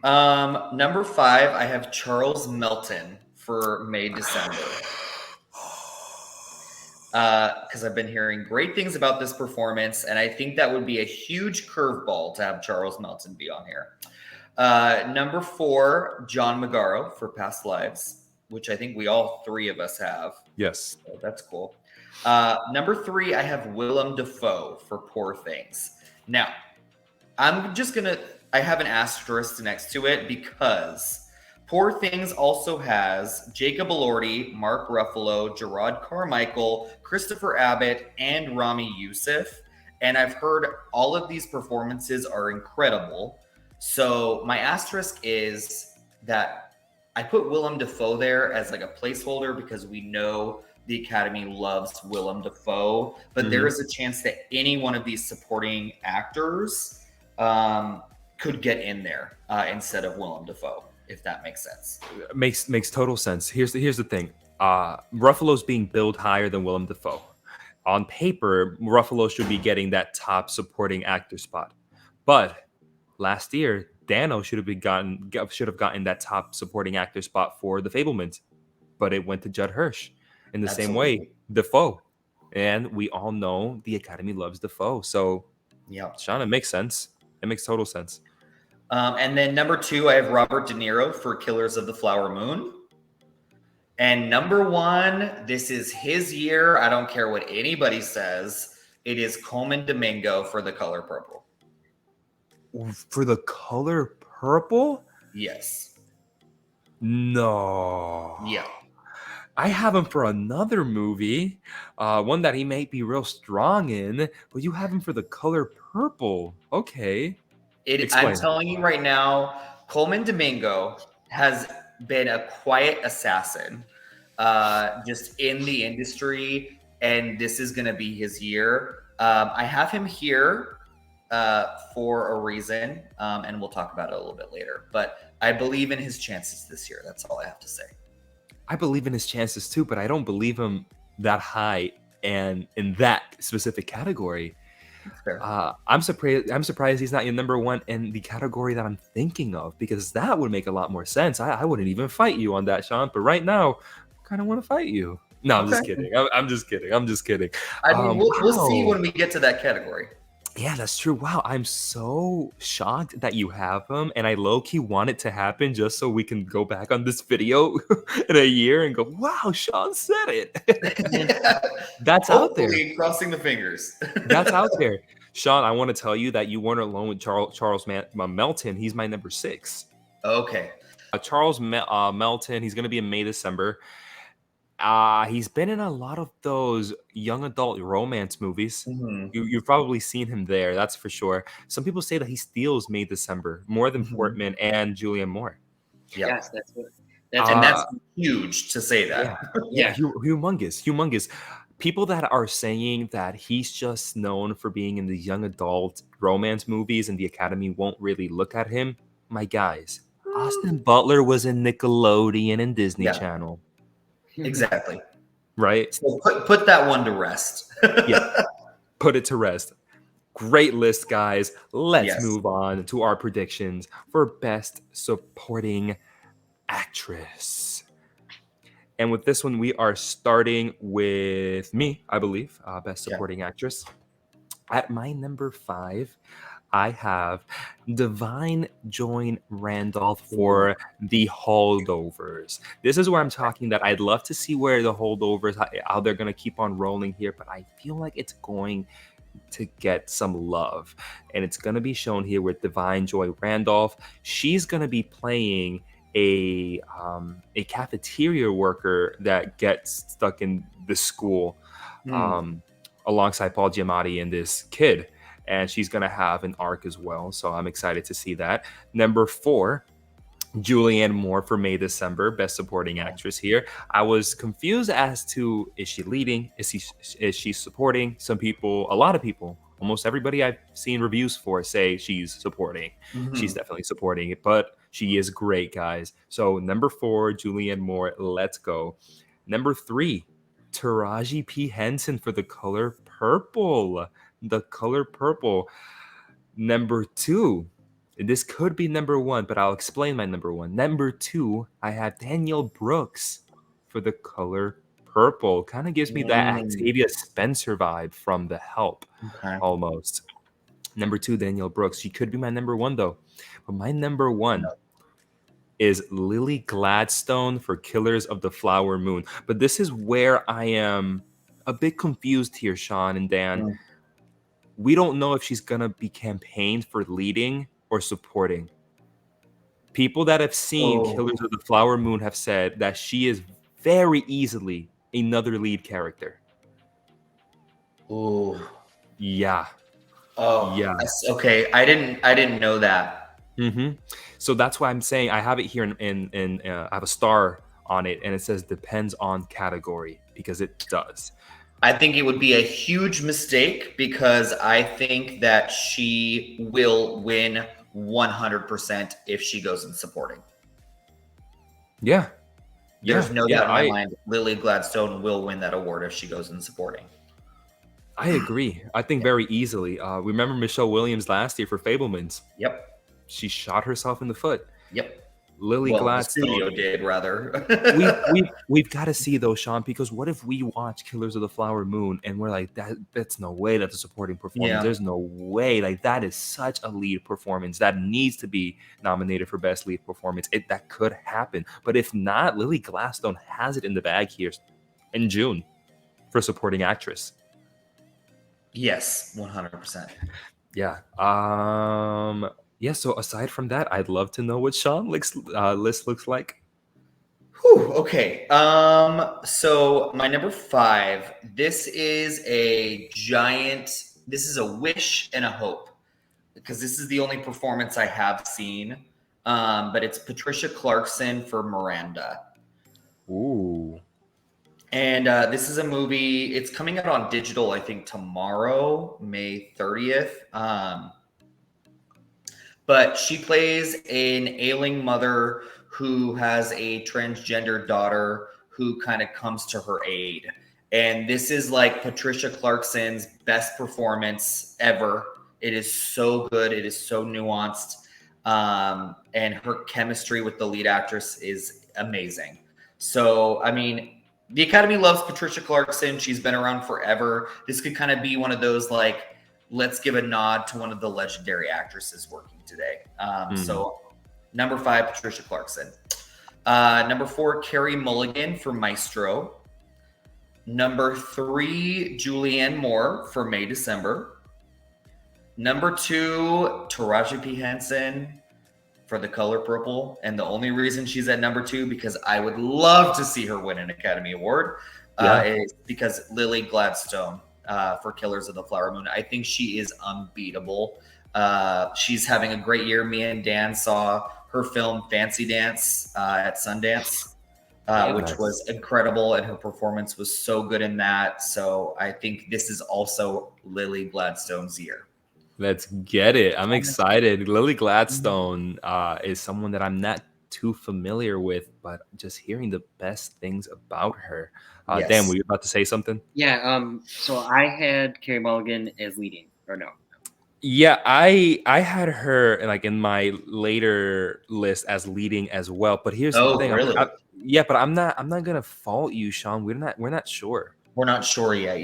Number 5, I have Charles Melton for May December. Because I've been hearing great things about this performance, and I think that would be a huge curveball to have Charles Melton be on here. Number 4, John Magaro for Past Lives, which I think all 3 of us have. Yes. So that's cool. Number 3, I have Willem Dafoe for Poor Things. Now, I have an asterisk next to it because Poor Things also has Jacob Elordi, Mark Ruffalo, Gerard Carmichael, Christopher Abbott, and Rami Youssef. And I've heard all of these performances are incredible. So my asterisk is that I put Willem Dafoe there as like a placeholder because we know the Academy loves Willem Dafoe, but there is a chance that any one of these supporting actors could get in there instead of Willem Dafoe, if that makes sense. Makes total sense. Here's the thing. Ruffalo's being billed higher than Willem Dafoe. On paper, Ruffalo should be getting that top supporting actor spot. But last year, Dano should have gotten that top supporting actor spot for The Fabelmans, but it went to Judd Hirsch. In the same way, Defoe, and we all know the Academy loves Defoe. So, yeah, Shawn, it makes sense. It makes total sense. And then number 2, I have Robert De Niro for Killers of the Flower Moon. And number 1, this is his year. I don't care what anybody says. It is Colman Domingo for The Color Purple. For The Color Purple? Yes. No. Yeah. I have him for another movie, one that he may be real strong in, but you have him for The Color Purple. Okay. I'm telling you right now, Colman Domingo has been a quiet assassin just in the industry, and this is going to be his year. I have him here for a reason, and we'll talk about it a little bit later. But I believe in his chances this year. That's all I have to say. I believe in his chances too, but I don't believe him that high and in that specific category. I'm surprised he's not your number 1 in the category that I'm thinking of, because that would make a lot more sense. I wouldn't even fight you on that, Shawn, but right now I kind of want to fight you. No, I'm just kidding. I'm just kidding. I mean, we'll see when we get to that category. Yeah, that's true. Wow, I'm so shocked that you have him, and I low-key want it to happen just so we can go back on this video in a year and go, wow, Shawn said it. That's out there. Crossing the fingers. That's out there. Shawn, I want to tell you that you weren't alone with Charles Melton. He's my number 6. Okay. Charles Melton, he's going to be in May, December. He's been in a lot of those young adult romance movies. Mm-hmm. You've probably seen him there, that's for sure. Some people say that he steals May, December more than Portman and Julianne Moore. Yep. Yes, that's good. That's huge to say that. Yeah, humongous. People that are saying that he's just known for being in the young adult romance movies and the Academy won't really look at him. My guys, Austin Butler was in Nickelodeon and Disney Channel. Exactly. Right? So put that one to rest. Yeah. Put it to rest. Great list, guys. Let's move on to our predictions for Best Supporting Actress. And with this one, we are starting with me, I believe, Best Supporting Actress. At my number 5, I have Divine Joy Randolph for The Holdovers. This is where I'm talking that I'd love to see where The Holdovers, how they're going to keep on rolling here, but I feel like it's going to get some love. And it's going to be shown here with Divine Joy Randolph. She's going to be playing a cafeteria worker that gets stuck in the school alongside Paul Giamatti and this kid. And she's going to have an arc as well. So I'm excited to see that. Number 4, Julianne Moore for May, December, Best Supporting Actress here. I was confused as to, is she leading? Is she supporting? A lot of people, almost everybody I've seen reviews for say she's supporting. Mm-hmm. She's definitely supporting it, but she is great, guys. So number 4, Julianne Moore, let's go. Number 3, Taraji P. Henson for The Color Purple. The Color Purple. Number 2, this could be number 1, but I'll explain my number 1. Number 2, I have Danielle Brooks for The Color Purple. Kind of gives me that Octavia Spencer vibe from The Help, almost. Number 2, Danielle Brooks. She could be my number 1, though. But my number 1 is Lily Gladstone for Killers of the Flower Moon. But this is where I am a bit confused here, Shawn and Dan. We don't know if she's going to be campaigned for leading or supporting. People that have seen Killers of the Flower Moon have said that she is very easily another lead character. Oh. Yeah. Oh. Yeah. Okay. I didn't know that. Mm-hmm. So that's why I'm saying I have it here in I have a star on it, and it says depends on category, because it does. I think it would be a huge mistake, because I think that she will win 100% if she goes in supporting. Yeah. There's no doubt in my mind Lily Gladstone will win that award if she goes in supporting. I agree. I think very easily. Remember Michelle Williams last year for Fabelmans? Yep. she shot herself in the foot. Yep. Lily Gladstone. The studio did, rather. we've got to see those, Shawn, because what if we watch Killers of the Flower Moon and we're like, that's no way that's a supporting performance. Yeah. There's no way. Like, that is such a lead performance that needs to be nominated for best lead performance. That could happen. But if not, Lily Gladstone has it in the bag here in June for supporting actress. Yes, 100%. Yeah. Yeah, so aside from that, I'd love to know what Shawn list looks like. Whew, okay. So my number 5, this is a wish and a hope, because this is the only performance I have seen. But it's Patricia Clarkson for Miranda. Ooh. And this is a movie. It's coming out on digital, I think, tomorrow, May 30th. But she plays an ailing mother who has a transgender daughter who kind of comes to her aid. And this is like Patricia Clarkson's best performance ever. It is so good. It is so nuanced. And her chemistry with the lead actress is amazing. So, I mean, the Academy loves Patricia Clarkson. She's been around forever. This could kind of be one of those, like, let's give a nod to one of the legendary actresses working today. So number 5, Patricia Clarkson. Number 4, Carey Mulligan for Maestro. Number 3, Julianne Moore for May December. Number 2, Taraji P. Henson for The Color Purple. And the only reason she's at number 2, because I would love to see her win an Academy Award, is because Lily Gladstone for Killers of the Flower Moon. I think she is unbeatable. She's having a great year. Me and Dan saw her film Fancy Dance at Sundance, which was incredible, and her performance was so good in that. So I think this is also Lily Gladstone's year. Let's get it. I'm excited. Lily Gladstone is someone that I'm not too familiar with, but just hearing the best things about her. Yes. Dan, were you about to say something? Yeah. So I had Carey Mulligan as leading, or no? Yeah, I had her like in my later list as leading as well. But here's the thing. Really? But I'm not gonna fault you, Shawn. We're not sure. We're not sure yet.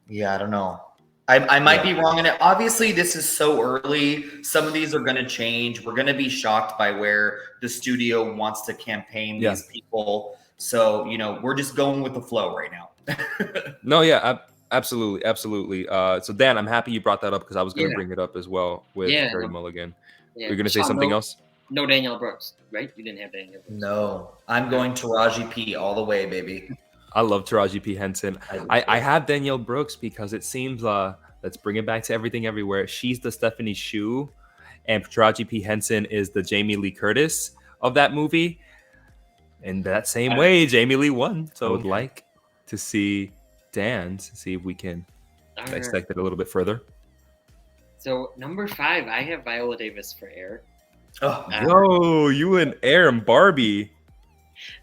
Yeah, I don't know. I might be wrong in it. Obviously, this is so early. Some of these are going to change. We're going to be shocked by where the studio wants to campaign these people. So, we're just going with the flow right now. No, yeah, absolutely. So, Dan, I'm happy you brought that up because I was going to bring it up as well with Carey Mulligan. Yeah. You're going to say something else? No Danielle Brooks, right? You didn't have Danielle Brooks. No, I'm going Taraji P all the way, baby. I love Taraji P. Henson. I have Danielle Brooks because it seems, let's bring it back to Everything Everywhere. She's the Stephanie Hsu, and Taraji P. Henson is the Jamie Lee Curtis of that movie. And that same way, Jamie Lee won. So I would like to see see if we can dissect it a little bit further. So number 5, I have Viola Davis for Air. Yo, you and Air and Barbie.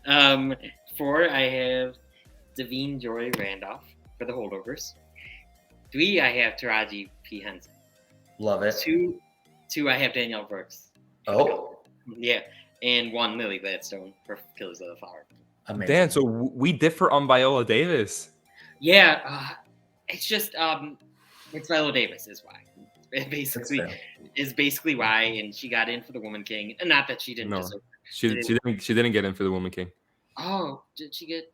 4, I have Davine Joy Randolph for The Holdovers. 3, I have Taraji P. Henson. Love it. 2, I have Danielle Brooks. Oh. Yeah. And 1, Lily Gladstone for Killers of the Flower. Amazing. Dan, so we differ on Viola Davis. Yeah. It's just, it's Viola Davis is why. It basically why, and she got in for the Woman King. And not that she didn't deserve it. She didn't get in for the Woman King. Oh, did she get?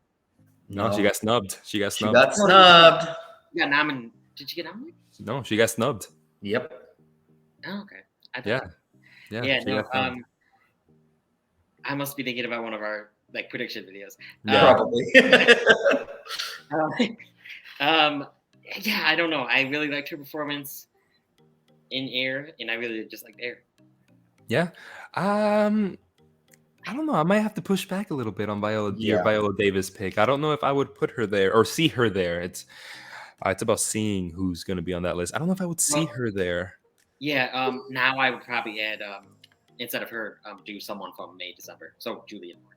No, she got snubbed. She got snubbed. Yeah, nominated. Did she get nominated? No, she got snubbed. Yep. Oh, okay. Yeah. I must be thinking about one of our prediction videos. Probably. Yeah, I don't know. I really liked her performance in Air, and I really just liked Air. Yeah. I don't know. I might have to push back a little bit on your Viola Davis pick. I don't know if I would put her there or see her there. It's about seeing who's going to be on that list. I don't know if I would see her there. Yeah. Now I would probably add instead of her, do someone from May December. So Julianne Moore.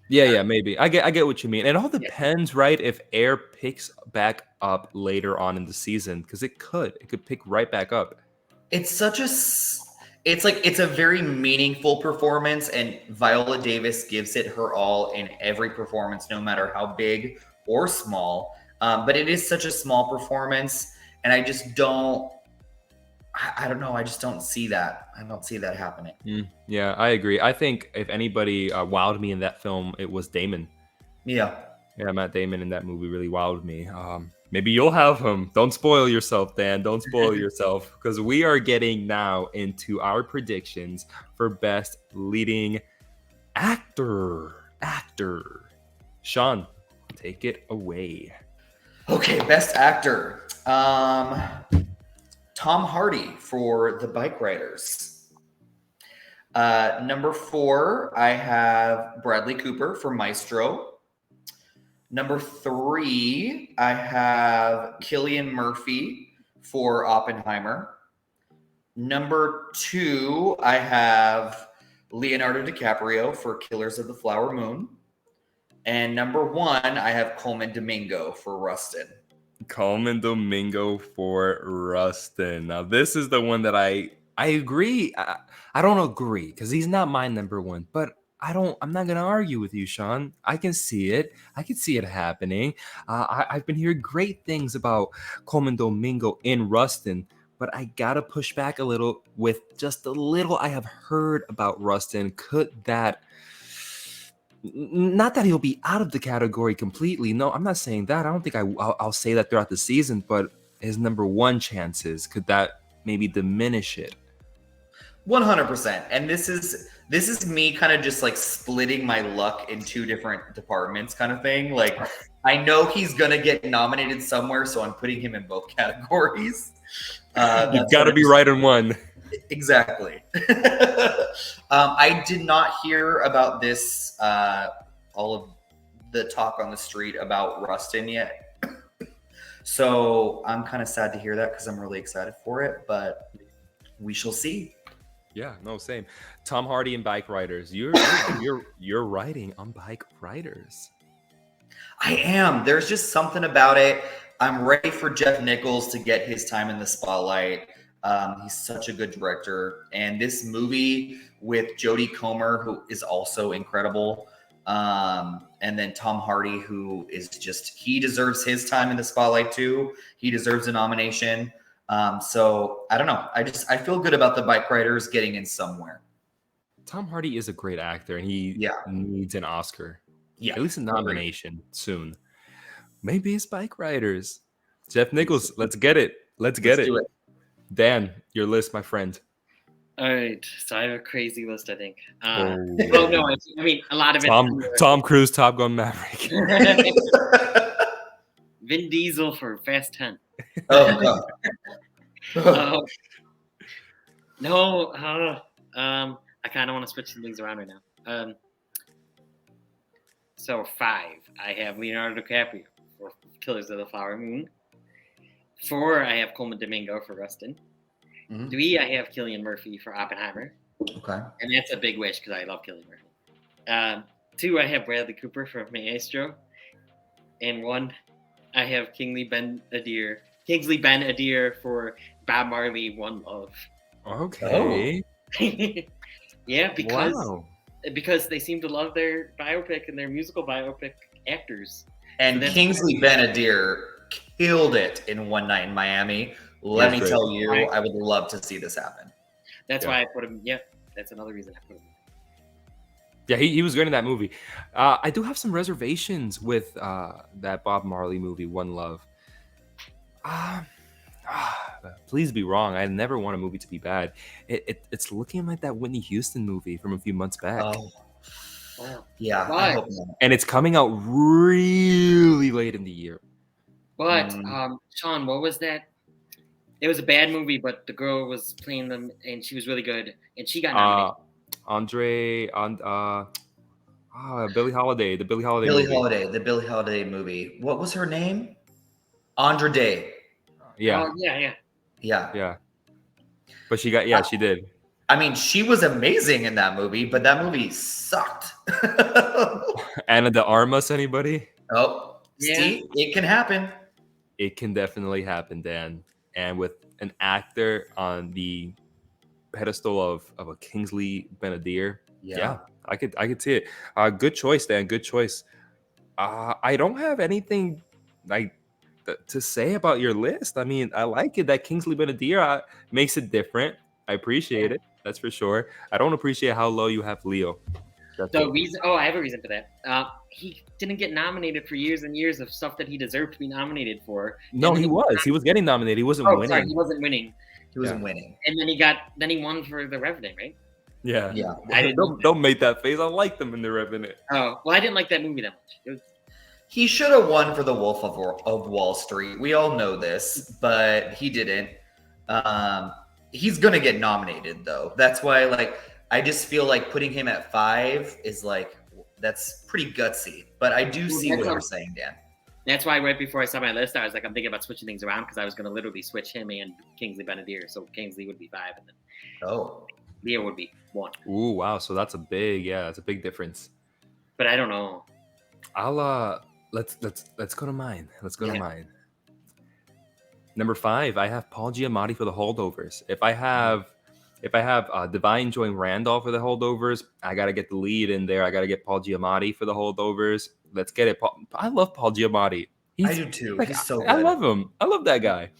Yeah, maybe. I get what you mean. It all depends, right? If Air picks back up later on in the season, because it could pick right back up. It's such a it's a very meaningful performance, and Viola Davis gives it her all in every performance, no matter how big or small. But it is such a small performance, and I just don't. I don't know. I just don't see that. I don't see that happening. Yeah, I agree. I think if anybody wowed me in that film, it was Damon. Yeah. Yeah, Matt Damon in that movie really wowed me. Maybe you'll have him. Don't spoil yourself, Dan. Don't spoil yourself, because we are getting now into our predictions for Best Leading Actor. Shawn, take it away. Okay, Best Actor. Tom Hardy for The Bike Riders. Number 4, I have Bradley Cooper for Maestro. Number 3, I have Cillian Murphy for Oppenheimer. Number 2, I have Leonardo DiCaprio for Killers of the Flower Moon. And number 1, I have Coleman Domingo for Rustin. Coleman Domingo for Rustin. Now, this is the one that I agree. I don't agree because he's not my number 1, but I'm not gonna argue with you, Shawn. I can see it. I can see it happening. I've been hearing great things about Coleman Domingo in Rustin, but I gotta push back a little with just a little I have heard about Rustin. Could that? Not that he'll be out of the category completely. No, I'm not saying that. I don't think I'll say that throughout the season. But his number 1 chances, could that maybe diminish it? 100%. And this is me kind of just like splitting my luck in 2 different departments kind of thing. Like, I know he's going to get nominated somewhere, so I'm putting him in both categories. You've got to be right on one. Exactly. I did not hear about this, all of the talk on the street about Rustin yet. So I'm kind of sad to hear that because I'm really excited for it, but we shall see. Yeah, no, same. Tom Hardy and Bike Riders. You're writing on Bike Riders. I am. There's just something about it. I'm ready for Jeff Nichols to get his time in the spotlight. He's such a good director. And this movie with Jodie Comer, who is also incredible. And then Tom Hardy, who is just, he deserves his time in the spotlight too. He deserves a nomination. So I don't know. I feel good about the Bike Riders getting in somewhere. Tom Hardy is a great actor, and he needs an Oscar. Yeah. At least a nomination soon. Maybe it's Bike Riders. Jeff Nichols, let's get it. Let's get it. Dan, your list, my friend. All right, so I have a crazy list, I think. Well, no, I mean, a lot of it. Tom Cruise, Top Gun Maverick. Vin Diesel for Fast 10. Oh, God. No, I kind of want to switch some things around right now. So 5, I have Leonardo DiCaprio for Killers of the Flower Moon. 4, I have Coleman Domingo for Rustin. 3, I have Cillian Murphy for Oppenheimer. Okay. And that's a big wish because I love Cillian Murphy. 2, I have Bradley Cooper for Maestro. And 1, I have Kingsley Ben Adir for Bob Marley, One Love. Okay. Yeah, because they seem to love their biopic and their musical biopic actors. And Kingsley Ben Adir killed it in One Night in Miami. Let me tell you, I would love to see this happen. That's why I put him. Yeah, that's another reason I put him. Yeah, he was great in that movie. I do have some reservations with that Bob Marley movie, One Love. Please be wrong. I never want a movie to be bad. It's looking like that Whitney Houston movie from a few months back. Oh. Yeah. I hope not. And it's coming out really late in the year. But Shawn, what was that? It was a bad movie, but the girl was playing them, and she was really good, and she got nominated. Billie Holiday, the Billie Holiday the Billie Holiday movie. What was her name? Andra Day. Yeah. Oh, yeah. Yeah. But she got, she did. I mean, she was amazing in that movie, but that movie sucked. Anna de Armas, anybody? Oh, yeah. See, it can happen. It can definitely happen, Dan. And with an actor on the pedestal of a Kingsley Ben-Adir. Yeah. I could see it. Good choice, Dan. Good choice. I don't have anything like to say about your list. I mean, I like it that Kingsley Ben-Adir makes it different. I appreciate it. That's for sure. I don't appreciate how low you have Leo. I have a reason for that. He didn't get nominated for years and years of stuff that he deserved to be nominated for. No, he was. He was getting nominated. He wasn't winning. Sorry, he wasn't winning. He wasn't winning. And then he won for The Revenant, right? Yeah. Yeah. Don't make that face. I like them in The Revenant. Oh, well, I didn't like that movie that much. He should have won for The Wolf of Wall Street. We all know this, but he didn't. He's gonna get nominated though. That's why, like, I just feel like putting him at 5 is like, that's pretty gutsy. But I do see what you're saying, Dan. That's why right before I saw my list, I was like, I'm thinking about switching things around because I was gonna literally switch him and Kingsley Ben-Adir. So Kingsley would be 5, and then Leo would be 1. Ooh, wow. So that's a big difference. But I don't know. I'll let's go to mine. Let's go to mine. Number 5, I have Paul Giamatti for The Holdovers. If I have Divine Joy Randolph for The Holdovers, I gotta get the lead in there. I gotta get Paul Giamatti for The Holdovers. Let's get it. I love Paul Giamatti. I do too. Like, he's so good. I love him. I love that guy.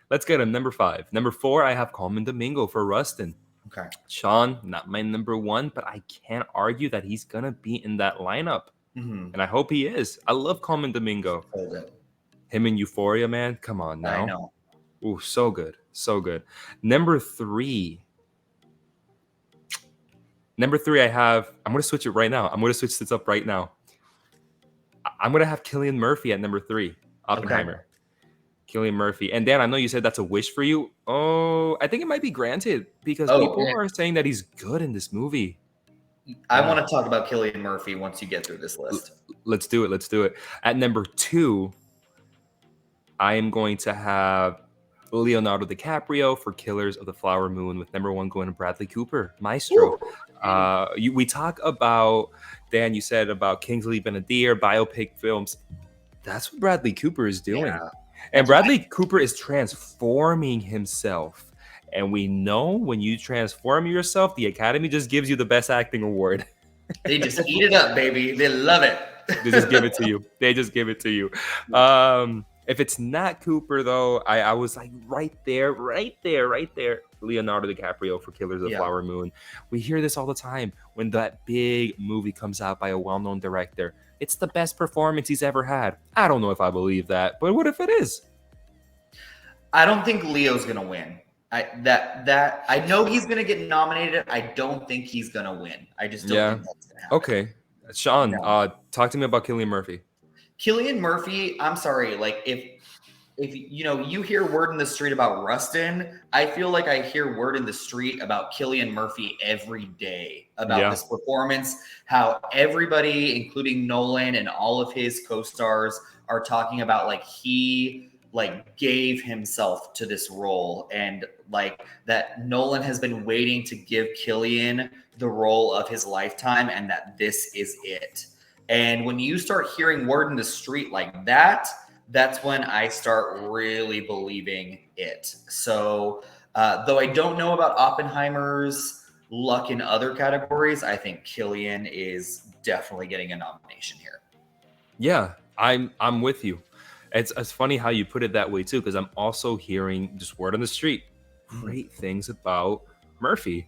Let's get him. Number 5. Number 4, I have Colman Domingo for Rustin. Okay. Shawn, not my number 1, but I can't argue that he's gonna be in that lineup. Mm-hmm. And I hope he is. I love Colman Domingo. Hold it. Him in Euphoria, man. Come on now. I know. Ooh, so good. So good. Number 3, I'm going to switch it right now. I'm going to switch this up right now. I'm going to have Cillian Murphy at number 3. Oppenheimer. Okay. Cillian Murphy. And Dan, I know you said that's a wish for you. Oh, I think it might be granted because people are saying that he's good in this movie. I want to talk about Cillian Murphy once you get through this list. Let's do it. At number 2, I am going to have Leonardo DiCaprio for Killers of the Flower Moon, with number 1 going to Bradley Cooper, Maestro. We talk about, Dan, you said about Kingsley Ben-Adir, biopic films. That's what Bradley Cooper is doing. Yeah. And Bradley Cooper is transforming himself. And we know when you transform yourself, the Academy just gives you the Best Acting Award. They just eat it up, baby. They love it. They just give it to you. If it's not Cooper, though, I was like right there. Leonardo DiCaprio for Killers of the Flower Moon. We hear this all the time when that big movie comes out by a well-known director. It's the best performance he's ever had. I don't know if I believe that, but what if it is? I don't think Leo's gonna win. I know he's gonna get nominated. I don't think he's gonna win. I just don't think that's gonna happen. Okay, Shawn, talk to me about Cillian Murphy. Cillian Murphy, I'm sorry, like if you hear word in the street about Rustin, I feel like I hear word in the street about Cillian Murphy every day about this performance, how everybody, including Nolan and all of his co-stars, are talking about like he like gave himself to this role, and like that Nolan has been waiting to give Cillian the role of his lifetime, and that this is it. And when you start hearing word in the street like that, that's when I start really believing it. So, though I don't know about Oppenheimer's luck in other categories, I think Cillian is definitely getting a nomination here. Yeah, I'm with you. It's funny how you put it that way too, because I'm also hearing just word on the street, great things about Murphy.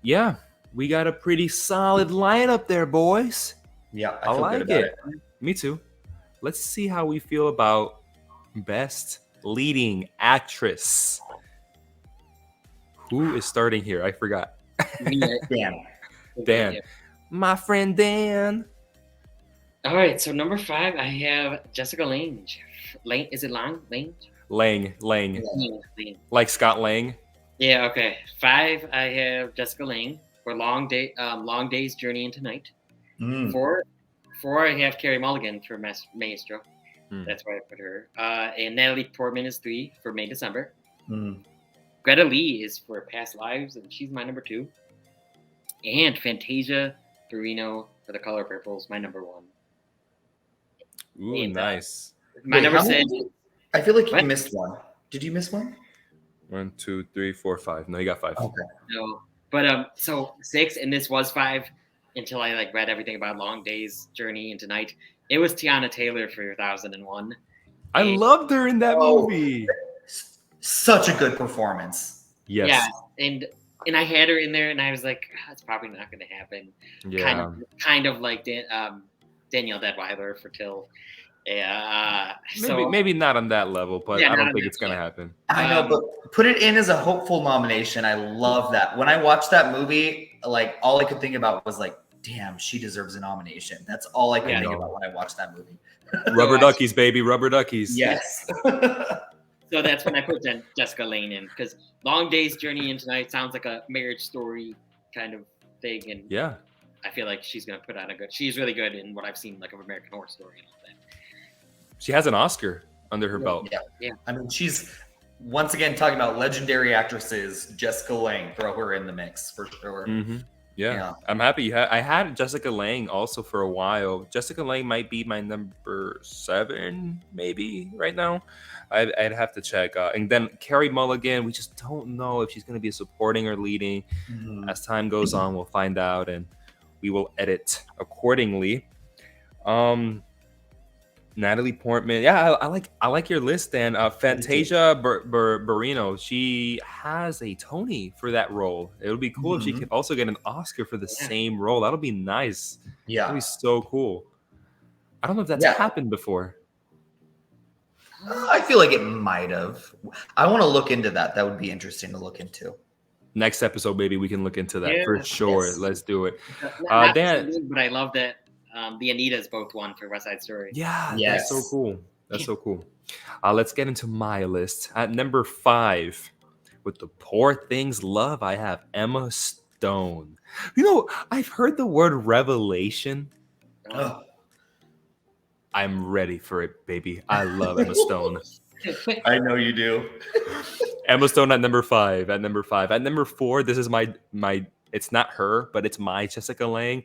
Yeah. We got a pretty solid lineup there, boys. Yeah, I like it. Me too. Let's see how we feel about Best Leading Actress. Who is starting here? I forgot. Dan. My friend Dan. All right, so number 5, I have Jessica Lange. Is it Lange? Lang. Like Scott Lang? Yeah, okay. 5, I have Jessica Lange for Long Day's Journey into Night. 4, I have Carey Mulligan for Maestro. That's why I put her. And Natalie Portman is 3 for May December. Greta Lee is for Past Lives, and she's my number 2. And Fantasia Barrino for The Color Purple is my number 1. Ooh, and, nice. My number 6. I feel like you missed one. Did you miss one? 1, 2, 3, 4, 5. No, you got 5. Okay. No, but so 6, and this was 5 until I like read everything about Long Day's Journey into Night. It was Tiana Taylor for 1001. I loved her in that movie. Such a good performance. Yes. Yeah, and I had her in there, and I was like, it's probably not going to happen. Yeah. Kind of like Danielle Deadweiler for Till. Yeah. Maybe not on that level, but I don't think it's going to happen. I know, but put it in as a hopeful nomination. I love that. When I watched that movie, like all I could think about was like, damn, she deserves a nomination. That's all I could think about when I watched that movie. Rubber duckies, baby. Rubber duckies. Yes. So that's when I put Jessica Lange in, because Long Day's Journey into Night sounds like a marriage story kind of thing, and yeah, I feel like she's gonna put out a good. She's really good in what I've seen, like of American Horror Story and all that. She has an Oscar under her belt. Yeah. I mean, she's once again talking about legendary actresses. Jessica Lange, throw her in the mix for sure. Mm-hmm. Yeah, I'm happy. I had Jessica Lange also for a while. Jessica Lange might be my number 7, maybe right now. I'd have to check. And then Carey Mulligan, we just don't know if she's going to be supporting or leading. Mm-hmm. As time goes on, we'll find out, and we will edit accordingly. Natalie Portman, yeah, I like your list. Dan. Fantasia Barrino, she has a Tony for that role. It would be cool if she could also get an Oscar for the same role. That'll be nice. Yeah, that'd be so cool. I don't know if that's happened before. I feel like it might have. I want to look into that. That would be interesting to look into. Next episode, maybe we can look into that for sure. Yes. Let's do it. Dan, but I love that. The Anitas both won for West Side Story. Yeah, that's so cool. That's so cool. Let's get into my list. At number 5, with the Poor Things love, I have Emma Stone. You know, I've heard the word revelation. I'm ready for it, baby. I love Emma Stone. I know you do. Emma Stone at number 5. At number 4, this is my. It's not her, but it's my Jessica Lange.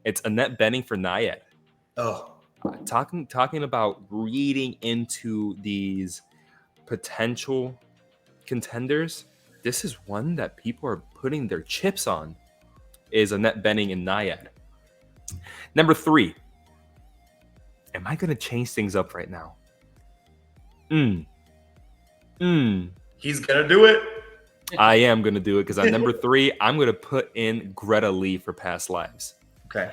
It's Annette Bening for Nyad. Talking about reading into these potential contenders. This is one that people are putting their chips on. Is Annette Bening and Nyad. Number 3. Am I going to change things up right now? He's going to do it. I am going to do it because at number 3, I'm going to put in Greta Lee for Past Lives. Okay.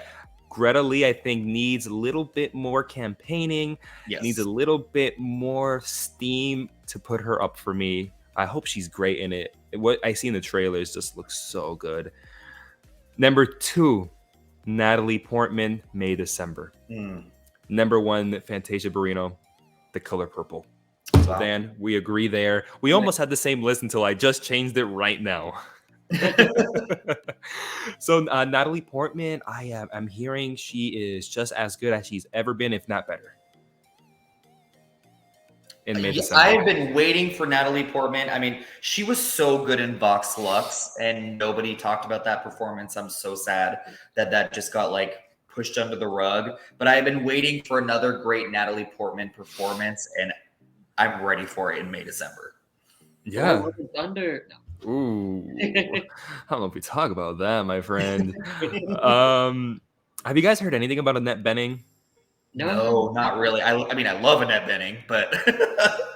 Greta Lee, I think, needs a little bit more campaigning. Yes. Needs a little bit more steam to put her up for me. I hope she's great in it. What I see in the trailers just looks so good. Number 2, Natalie Portman, May December. Number 1, Fantasia Barrino, The Color Purple. So Dan, we agree there. We almost had the same list until I just changed it right now. So Natalie Portman, I'm hearing she is just as good as she's ever been, if not better. In May-December. I've been waiting for Natalie Portman. I mean, she was so good in Vox Lux, and nobody talked about that performance. I'm so sad that just got like pushed under the rug. But I've been waiting for another great Natalie Portman performance, and I'm ready for it in May-December. Yeah. Thunder. Ooh. I don't know if we talk about that, my friend. Have you guys heard anything about Annette Bening? No, not really. I mean, I love Annette Bening, but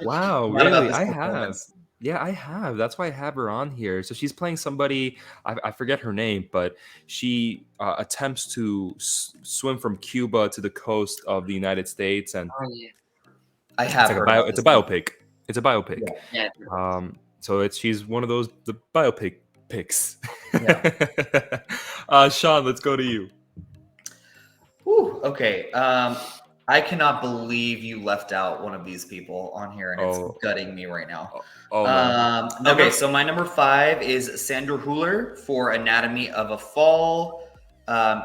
wow, really? I have. Yeah, I have. That's why I have her on here. So she's playing somebody, I forget her name, but she attempts to swim from Cuba to the coast of the United States, and I have. It's a biopic. It's a biopic. Yeah. So she's one of those the biopic picks. Yeah. Shawn, let's go to you. Ooh, okay. I cannot believe you left out one of these people on here, and it's gutting me right now. No. Okay, so my number 5 is Sandra Hüller for Anatomy of a Fall.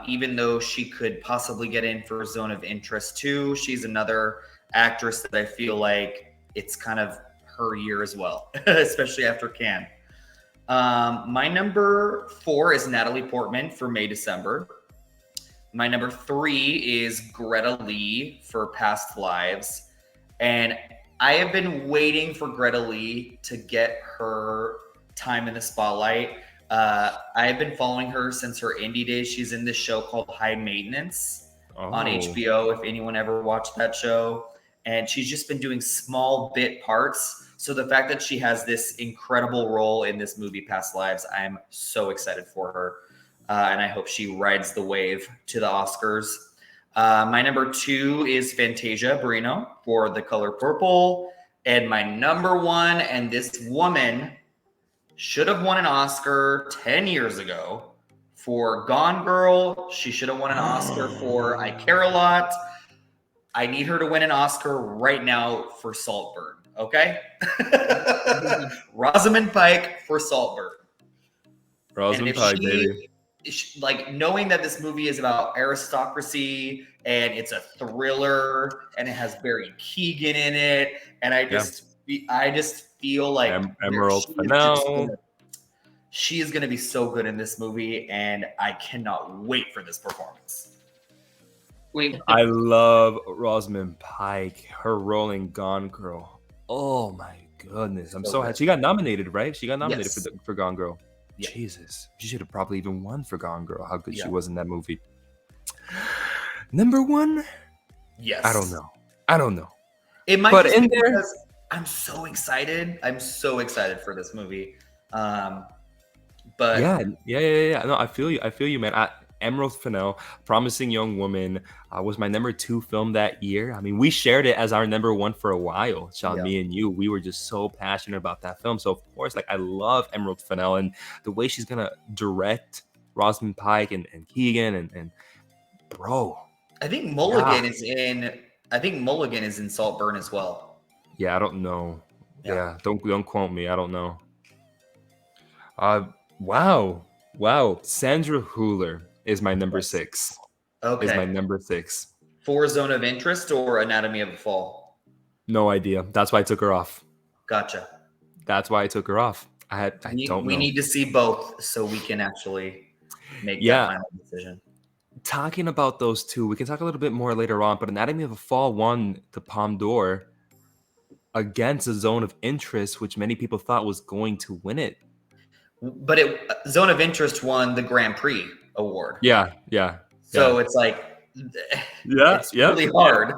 Even though she could possibly get in for Zone of Interest too, she's another actress that I feel like it's kind of her year as well, especially after Cannes. My number 4 is Natalie Portman for May-December. My number 3 is Greta Lee for Past Lives. And I have been waiting for Greta Lee to get her time in the spotlight. I have been following her since her indie days. She's in this show called High Maintenance on HBO, if anyone ever watched that show. And she's just been doing small bit parts. So the fact that she has this incredible role in this movie, Past Lives, I'm so excited for her. And I hope she rides the wave to the Oscars. My number 2 is Fantasia Barrino for The Color Purple. And my number 1, and this woman should have won an Oscar 10 years ago for Gone Girl. She should have won an Oscar for I Care a Lot. I need her to win an Oscar right now for Saltburn, okay? Rosamund Pike for Saltburn. Rosamund Pike, baby. Like, knowing that this movie is about aristocracy and it's a thriller and it has Barry Keoghan in it, and I just feel like Emerald Fennell. She is going to be so good in this movie, and I cannot wait for this performance. I love Rosamund Pike. Her role in Gone Girl. Oh my goodness. I'm so happy. She got nominated, right? She got nominated for Gone Girl. Yeah. Jesus. She should have probably even won for Gone Girl. How good she was in that movie. Number 1? Yes. I don't know. It might be because I'm so excited. I'm so excited for this movie. But yeah. No, I feel you, man. Emerald Fennell, Promising Young Woman, was my number 2 film that year. I mean, we shared it as our number 1 for a while, Shawn, me and you. We were just so passionate about that film. So, of course, like, I love Emerald Fennell, and the way she's going to direct Rosamund Pike and Keoghan and bro. I think Mulligan is in Saltburn as well. Yeah, I don't know. Yeah, don't quote me. I don't know. Wow. Sandra Hüller is my number 6. Okay. Is my number 6. For Zone of Interest or Anatomy of a Fall? No idea. That's why I took her off. Gotcha. That's why I took her off. We need to see both so we can actually make that final decision. Talking about those two, we can talk a little bit more later on, but Anatomy of a Fall won the Palme d'Or against a Zone of Interest, which many people thought was going to win it. But Zone of Interest won the Grand Prix award. Yeah. So it's like, it's really hard.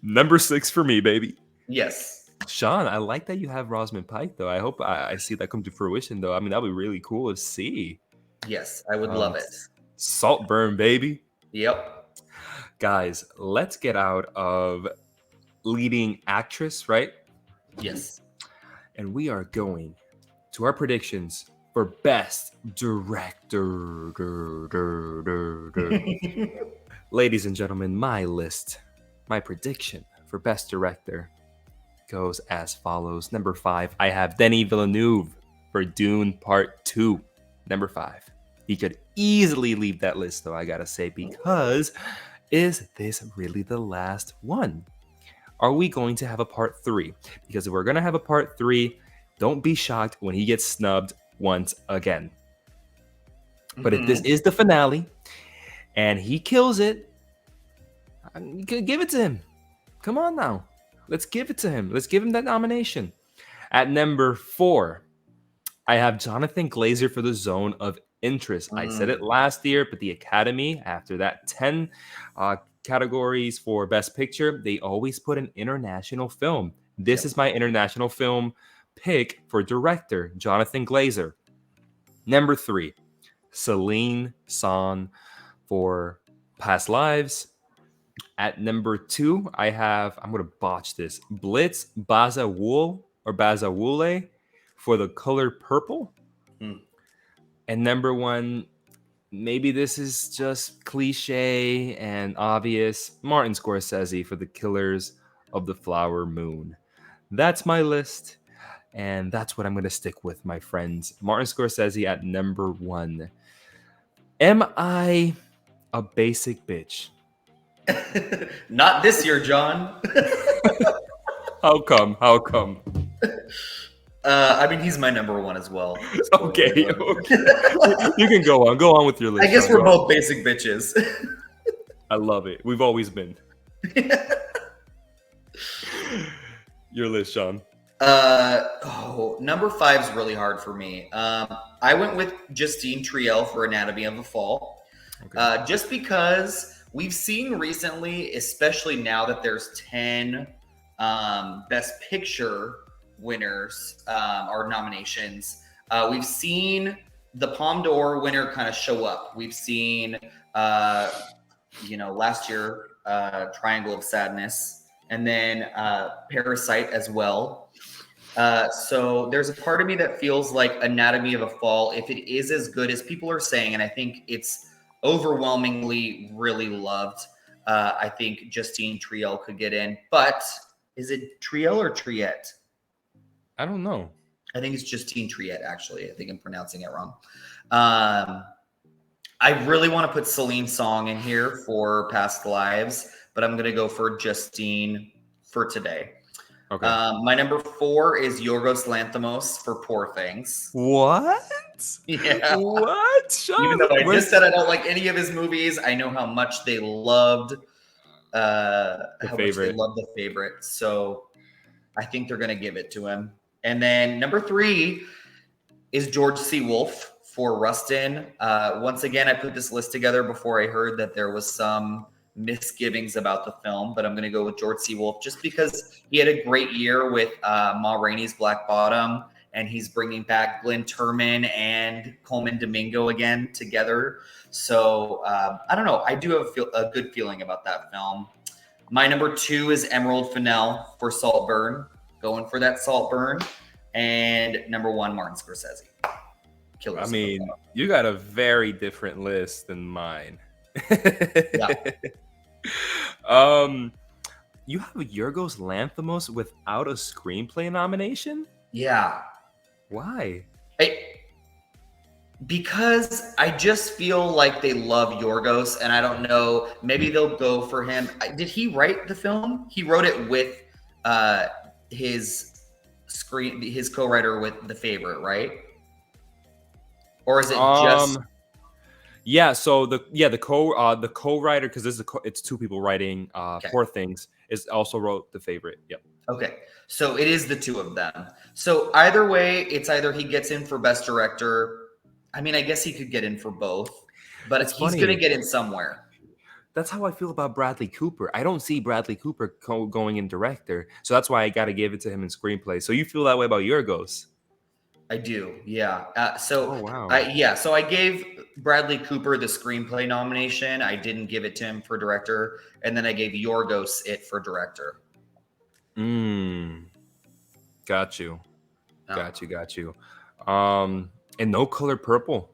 Number 6 for me, baby. Yes. Shawn, I like that you have Rosamund Pike, though. I hope I see that come to fruition, though. I mean, that'd be really cool to see. Yes, I would love it. Saltburn, baby. Yep. Guys, let's get out of leading actress, right? Yes. And we are going to our predictions for best director. Ladies and gentlemen, my prediction for best director goes as follows. Number 5, I have Denis Villeneuve for Dune Part 2. Number 5. He could easily leave that list, though, I gotta say, because is this really the last one? Are we going to have a part 3? Because if we're gonna have a part 3, don't be shocked when he gets snubbed once again. But if this is the finale and he kills it, give it to him. Come on now. Let's give it to him. Let's give him that nomination. At number 4, I have Jonathan Glazer for The Zone of Interest. I said it last year, but the Academy, after that 10 categories for Best Picture, they always put an international film. This is my international film pick for director, Jonathan Glazer. Number 3, Celine Song for Past Lives. At number 2, I have, I'm going to botch this, Blitz Bazawule for The Color Purple. And number 1, maybe this is just cliche and obvious, Martin Scorsese for The Killers of the Flower Moon. That's my list, and that's what I'm going to stick with, my friends. Martin Scorsese at number 1. Am I a basic bitch? Not this year, John. How come? I mean, he's my number 1 as well. Okay. You can go on with your list. I guess we're both basic bitches. I love it. We've always been. Your list, Shawn. Number 5 is really hard for me. I went with Justine Triel for Anatomy of a Fall. Okay. Just because we've seen recently, especially now that there's 10 Best Picture winners or nominations, we've seen the Palme d'Or winner kind of show up. We've seen, last year, Triangle of Sadness, and then Parasite as well. So there's a part of me that feels like Anatomy of a Fall, if it is as good as people are saying, and I think it's overwhelmingly really loved, I think Justine Triel could get in. But is it Triel or Triet? I don't know. I think it's Justine Triet, actually. I think I'm pronouncing it wrong. I really want to put Celine's song in here for Past Lives, but I'm going to go for Justine for today. Okay. My number 4 is Yorgos Lanthimos for Poor Things. What? Yeah. What? Shawn? Even though I just said I don't like any of his movies, I know how much they loved The Favorite. So I think they're going to give it to him. And then number 3 is George C. Wolfe for Rustin. Once again, I put this list together before I heard that there was some misgivings about the film, but I'm going to go with George C. Wolfe just because he had a great year with Ma Rainey's Black Bottom, and he's bringing back Glenn Turman and Coleman Domingo again together. So I don't know. I do have a good feeling about that film. My number 2 is Emerald Fennell for Saltburn. Going for that Saltburn. And number 1, Martin Scorsese. Killers. I mean, you got a very different list than mine. Yeah. You have Yorgos Lanthimos without a screenplay nomination? Yeah. Why? Because I just feel like they love Yorgos, and I don't know, maybe they'll go for him. Did he write the film? He wrote it with his co-writer with The Favorite, right? Or is it just? Yeah. So the co-writer, because it's 2 people writing Poor Things, also wrote The Favorite. Yep. Okay. So it is the 2 of them. So either way, it's either he gets in for Best Director. I mean, I guess he could get in for both, but he's going to get in somewhere. That's how I feel about Bradley Cooper. I don't see Bradley Cooper going in director. So that's why I got to give it to him in screenplay. So you feel that way about Yorgos? I do. Yeah. Oh, wow. So I gave Bradley Cooper the screenplay nomination. I didn't give it to him for director. And then I gave Yorgos it for director. Got you. And No Color Purple.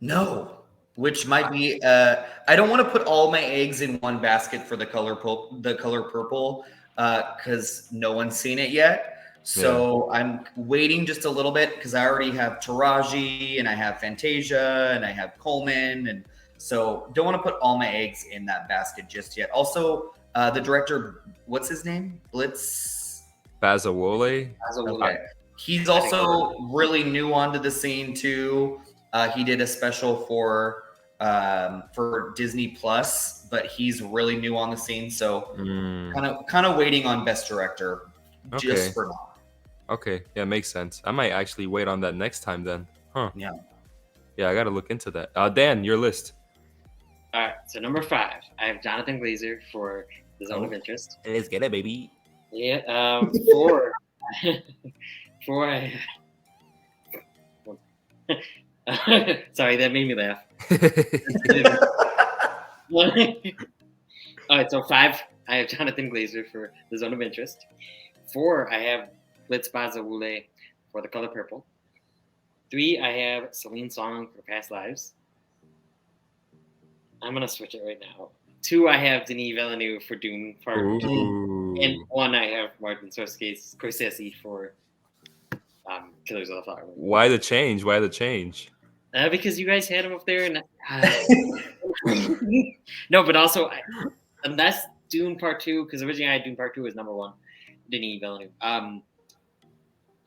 No. Which might be, I don't want to put all my eggs in one basket for the color purple, because no one's seen it yet. So I'm waiting just a little bit because I already have Taraji and I have Fantasia and I have Coleman, and so don't want to put all my eggs in that basket just yet. Also, the director, what's his name? Bazawule. He's also really new onto the scene too. He did a special for Disney Plus, but he's really new on the scene, so kind of waiting on Best Director just for now. Okay, yeah, makes sense. I might actually wait on that next time then. Huh? Yeah, I got to look into that. Dan, your list. All right, so number 5, I have Jonathan Glazer for The Zone of Interest. Let's get it, baby. Yeah. 4. Sorry, that made me laugh. All right, so 5, I have Jonathan Glazer for The Zone of Interest. 4, I have Blitz Bazawule for The Color Purple. 3, I have Celine Song for Past Lives. I'm going to switch it right now. 2, I have Denis Villeneuve for Dune Part 2. And 1, I have Martin Scorsese for Killers of the Flower Moon. Why the change? Because you guys had him up there. And no, but also, unless Dune Part 2, because originally I had Dune Part 2 as number 1, Denis Villeneuve.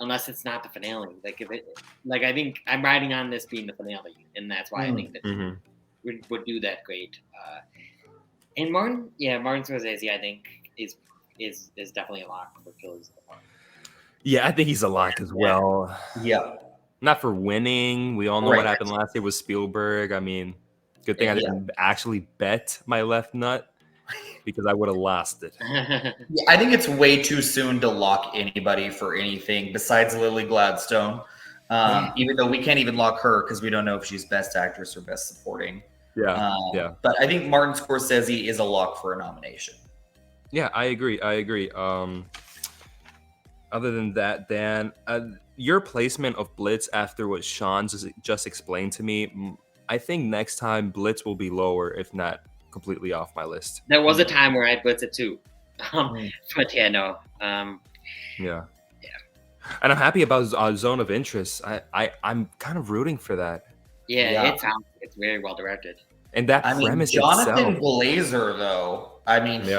Unless it's not the finale. I think I'm riding on this being the finale, and that's why I think that would do that great. And Martin Scorsese, I think, is is definitely a lock for Killers of the Flower. Yeah, I think he's a lock as well. Yeah. Not for winning. We all know what happened last year with Spielberg. I mean, good thing I didn't actually bet my left nut because I would have lost it. Yeah, I think it's way too soon to lock anybody for anything besides Lily Gladstone. Even though we can't even lock her because we don't know if she's Best Actress or Best Supporting. Yeah. But I think Martin Scorsese is a lock for a nomination. Yeah, I agree. Other than that, Dan, your placement of Blitz after what Shawn just explained to me, I think next time Blitz will be lower, if not completely off my list. There was a time where I blitzed it too. But yeah, no. Yeah. And I'm happy about Zone of Interest. I'm kind of rooting for that. Yeah. It's very well directed. And that premise Jonathan itself. Glazer, though,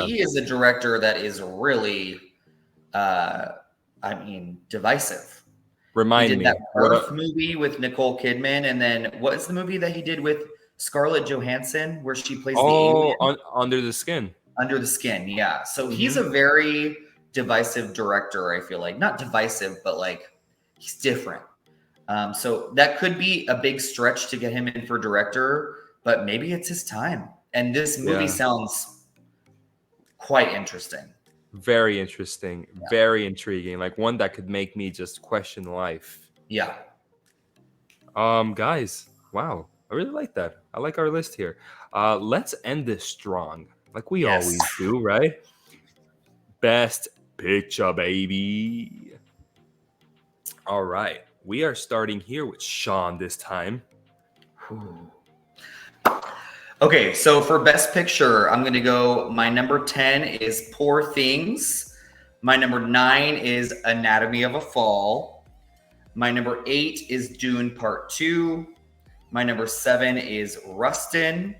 he is a director that is really, divisive. Remind he did me. That Earth movie with Nicole Kidman, and then what is the movie that he did with Scarlett Johansson where she plays the alien? Under the Skin. Under the Skin, yeah. So he's a very divisive director, I feel like. Not divisive, but like he's different. So that could be a big stretch to get him in for director, but maybe it's his time. And this movie sounds quite interesting. Very interesting. Yeah. Very intriguing. Like one that could make me just question life. Yeah. Guys, wow. I really like that. I like our list here. Let's end this strong. Like we always do, right? Best Picture, baby. All right. We are starting here with Shawn this time. Okay, so for Best Picture, I'm going to go, my number 10 is Poor Things. My number 9 is Anatomy of a Fall. My number 8 is Dune Part 2. My number 7 is Rustin.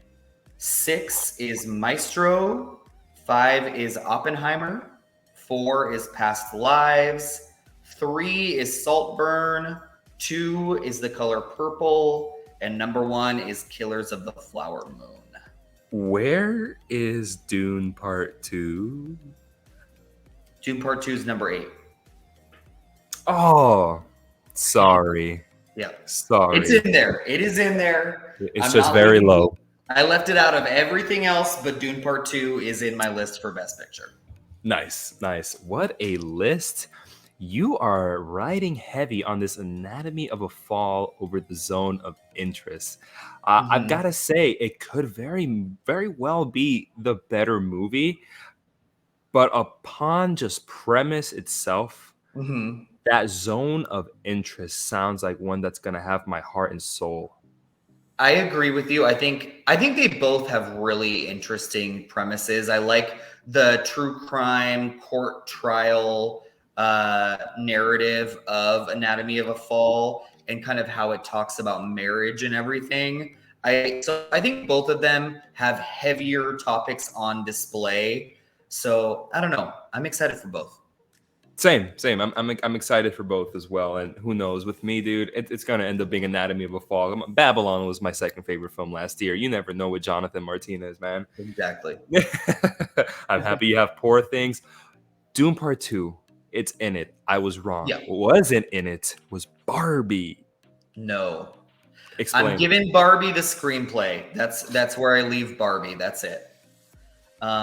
6 is Maestro. 5 is Oppenheimer. 4 is Past Lives. 3 is Saltburn. 2 is The Color Purple. And number 1 is Killers of the Flower Moon. Where is Dune Part 2? Dune Part 2 is number 8. Oh, sorry. Yeah. Sorry. It's in there. It is in there. It's just very low. I left it out of everything else, but Dune Part 2 is in my list for Best Picture. Nice. What a list. You are riding heavy on this Anatomy of a Fall over the Zone of Interest. I've got to say, it could very, very well be the better movie. But upon just premise itself, that Zone of Interest sounds like one that's going to have my heart and soul. I agree with you. I think they both have really interesting premises. I like the true crime court trial narrative of Anatomy of a Fall and kind of how it talks about marriage and everything. I think both of them have heavier topics on display. So I don't know. I'm excited for both. Same. I'm excited for both as well. And who knows, with me, dude, it's gonna end up being Anatomy of a Fall. Babylon was my second favorite film last year. You never know with Jonathan Martinez, man. Exactly. I'm happy you have Poor Things. Dune Part 2. It's in it. I was wrong. Yeah. What wasn't in it was Barbie. No. Explain. I'm giving Barbie the screenplay. That's where I leave Barbie. That's it.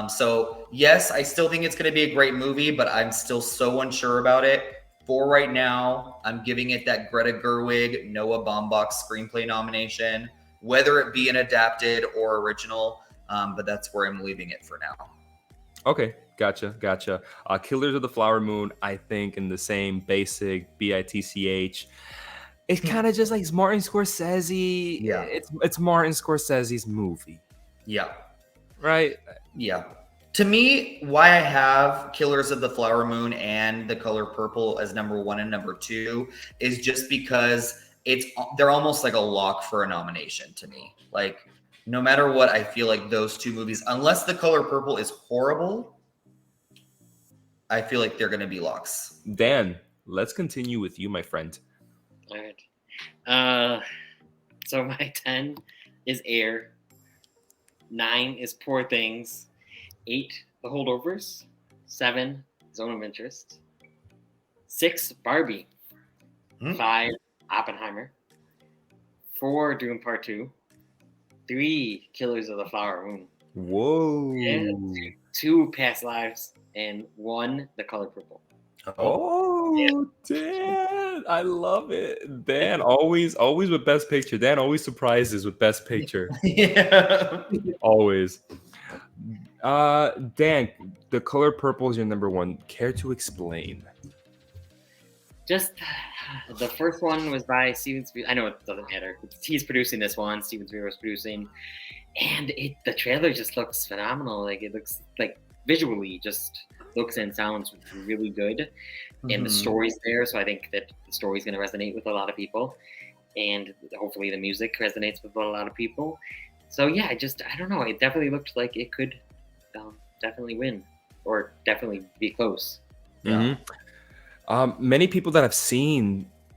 So yes, I still think it's going to be a great movie, but I'm still so unsure about it. For right now, I'm giving it that Greta Gerwig, Noah Baumbach screenplay nomination, whether it be an adapted or original. But that's where I'm leaving it for now. Okay, gotcha. Killers of the Flower Moon, I think in the same basic BITCH. It's kind of just like Martin Scorsese. Yeah. It's Martin Scorsese's movie. Yeah. Right? Yeah. To me, why I have Killers of the Flower Moon and The Color Purple as number 1 and number 2 is just because they're almost like a lock for a nomination to me. Like, no matter what, I feel like those two movies, unless The Color Purple is horrible, I feel like they're going to be locks. Dan, let's continue with you, my friend. All right. So my 10 is Air. 9 is Poor Things. 8, The Holdovers. 7, Zone of Interest. 6, Barbie. 5, Oppenheimer. 4, Dune Part 2. 3, Killers of the Flower Moon. Whoa. And 2, Past Lives. And 1, The Color Purple. Oh, Dan, I love it. Dan always with Best Picture. Dan always surprises with Best Picture. Yeah. Always. Dan, The Color Purple is your number 1. Care to explain? Just the first one was by Steven Spielberg. I know it doesn't matter. He's producing this one. Steven Spielberg was producing, and the trailer just looks phenomenal. Like it looks like visually just looks and sounds really good, and the story's there. So I think that the story's going to resonate with a lot of people, and hopefully the music resonates with a lot of people. So yeah, I don't know. It definitely looked like it could definitely win or definitely be close. Yeah. Many people that have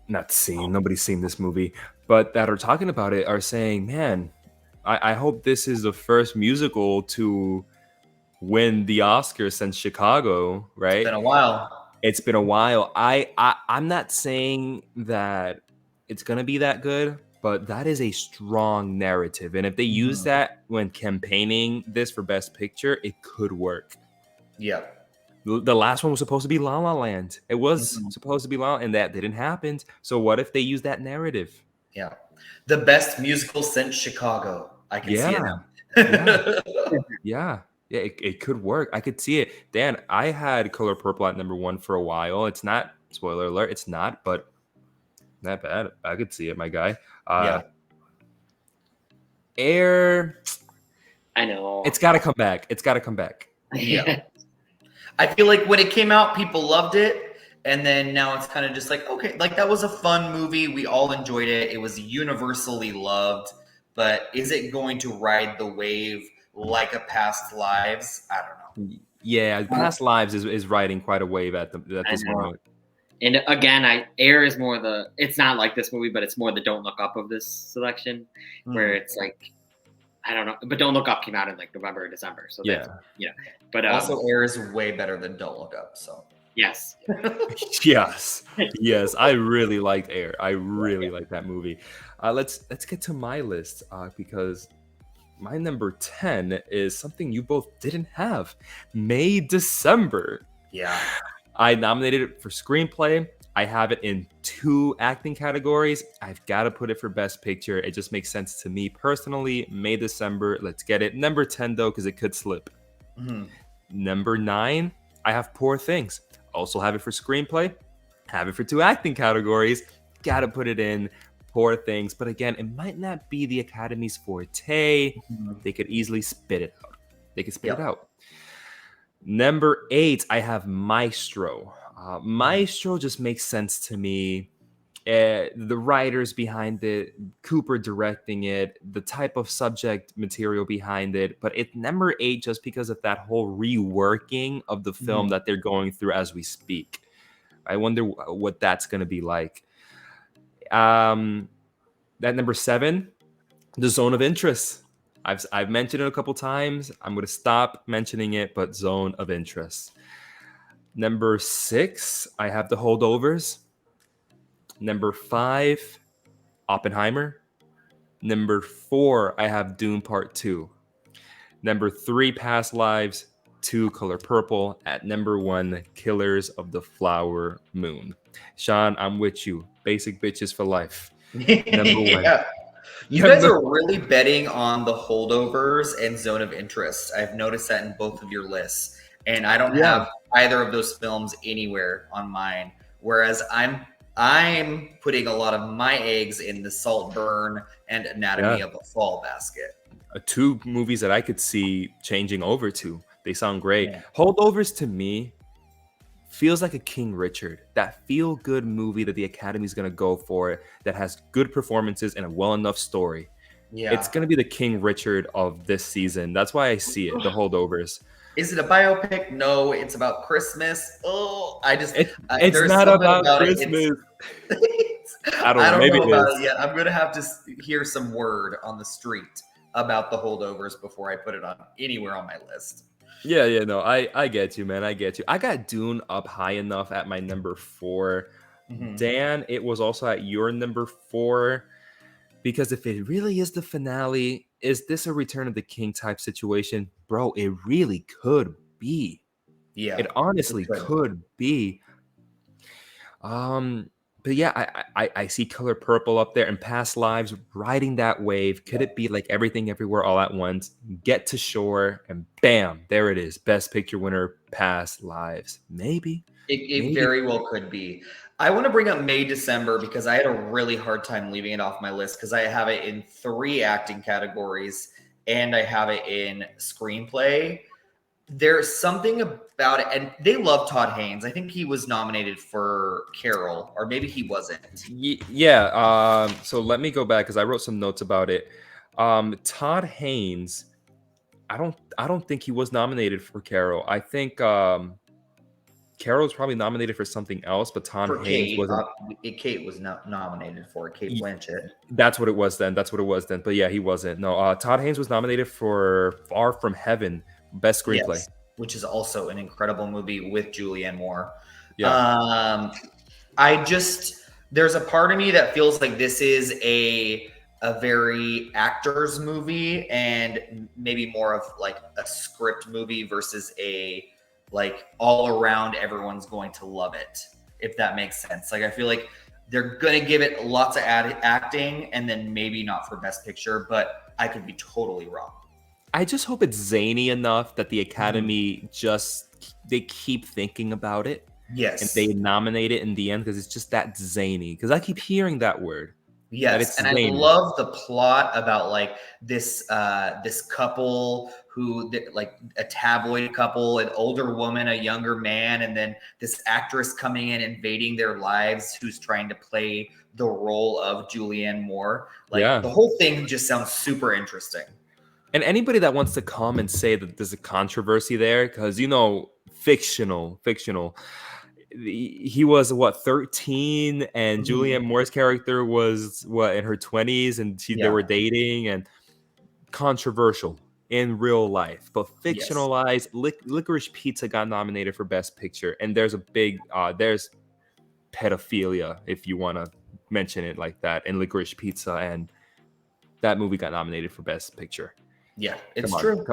nobody's seen this movie, but that are talking about it are saying, man, I hope this is the first musical to win the Oscar since Chicago, right? It's been a while. I'm not saying that it's going to be that good, but that is a strong narrative. And if they use that when campaigning this for Best Picture, it could work. Yeah. The last one was supposed to be La La Land. It was supposed to be La La, and that didn't happen. So what if they use that narrative? Yeah. The best musical since Chicago. I can see it now. Yeah, it could work. I could see it. Dan, I had Color Purple at number 1 for a while. It's not, spoiler alert, it's not, but not bad. I could see it, my guy. Air. I know. It's got to come back. Yeah. I feel like when it came out, people loved it. And then now it's kind of just like, okay, like that was a fun movie. We all enjoyed it. It was universally loved. But is it going to ride the wave like a Past Lives? I don't know. Yeah, Past Lives is riding quite a wave at this moment. And again, Air is more it's not like this movie, but it's more the Don't Look Up of this selection, where it's like, I don't know, but Don't Look Up came out in like November or December. So but also Air is way better than Don't Look Up. So yes. yes. I really liked Air. I really like that movie. Let's get to my list because my number 10 is something you both didn't have. May December. Yeah. I nominated it for screenplay. I have it in 2 acting categories. I've got to put it for Best Picture. It just makes sense to me personally. May December. Let's get it. Number 10 though, because it could slip. Number 9, I have Poor Things. Also have it for screenplay. Have it for 2 acting categories. Got to put it in. Poor Things. But again, it might not be the Academy's forte. They could easily spit it out. It out. Number 8, I have Maestro. Maestro just makes sense to me. The writers behind it, Cooper directing it, the type of subject material behind it. But it's number 8 just because of that whole reworking of the film that they're going through as we speak. I wonder what that's going to be like. That number 7, The Zone of Interest. I've mentioned it a couple times. I'm going to stop mentioning it, but Zone of Interest. Number 6, I have The Holdovers. Number 5, Oppenheimer. Number 4, I have Dune Part 2. Number 3, Past Lives. 2, Color Purple. At number 1, Killers of the Flower Moon. Shawn, I'm with you. Basic bitches for life. Number 1. You guys are really betting on The Holdovers and Zone of Interest. I've noticed that in both of your lists. And I don't have either of those films anywhere on mine. Whereas I'm putting a lot of my eggs in The Saltburn and Anatomy of a Fall basket. 2 movies that I could see changing over to. They sound great. Holdovers to me feels like a King Richard, that feel-good movie that the Academy's going to go for, that has good performances and a well-enough story. It's going to be the King Richard of this season. That's why I see it, The Holdovers. Is it a biopic? No, it's about Christmas. Oh, it's not about Christmas. I don't know. Maybe it is. Yeah, I'm going to have to hear some word on the street about The Holdovers before I put it on anywhere on my list. Yeah, no, I get you, man. I get you. I got Dune up high enough at my number 4. Dan, it was also at your number 4. Because if it really is the finale, is this a Return of the King type situation? Bro, it really could be. Yeah. It honestly could be. But yeah, I see Color Purple up there and Past Lives riding that wave. Could it be like Everything Everywhere All at Once? Get to shore and bam, there it is. Best Picture winner, Past Lives. Maybe. It very well could be. I want to bring up May December because I had a really hard time leaving it off my list because I have it in 3 acting categories and I have it in screenplay. There's something about it, and they love Todd Haynes. I think he was nominated for Carol, or maybe he wasn't. Yeah. So let me go back because I wrote some notes about it. Todd Haynes, I don't think he was nominated for Carol. I think Carol was probably nominated for something else, but Todd Haynes wasn't. Kate was not nominated for it. Kate Blanchett. That's what it was then. But yeah, he wasn't. No, Todd Haynes was nominated for Far From Heaven, Best Screenplay. Yes, which is also an incredible movie with Julianne Moore. Yeah. There's a part of me that feels like this is a very actor's movie and maybe more of like a script movie versus a like all around everyone's going to love it, if that makes sense. Like I feel like they're going to give it lots of acting and then maybe not for Best Picture, but I could be totally wrong. I just hope it's zany enough that the Academy they keep thinking about it. Yes. And they nominate it in the end because it's just that zany. Because I keep hearing that word. Yes, and zany. I love the plot about like this couple who like a tabloid couple, an older woman, a younger man, and then this actress coming in invading their lives who's trying to play the role of Julianne Moore. Like the whole thing just sounds super interesting. And anybody that wants to come and say that there's a controversy there, because fictional. He was 13, and Julianne Moore's character was in her 20s, and they were dating, and controversial in real life, but fictionalized. Licorice Pizza got nominated for Best Picture, and there's a big there's pedophilia, if you want to mention it like that, in Licorice Pizza, and that movie got nominated for Best Picture. Yeah, it's true.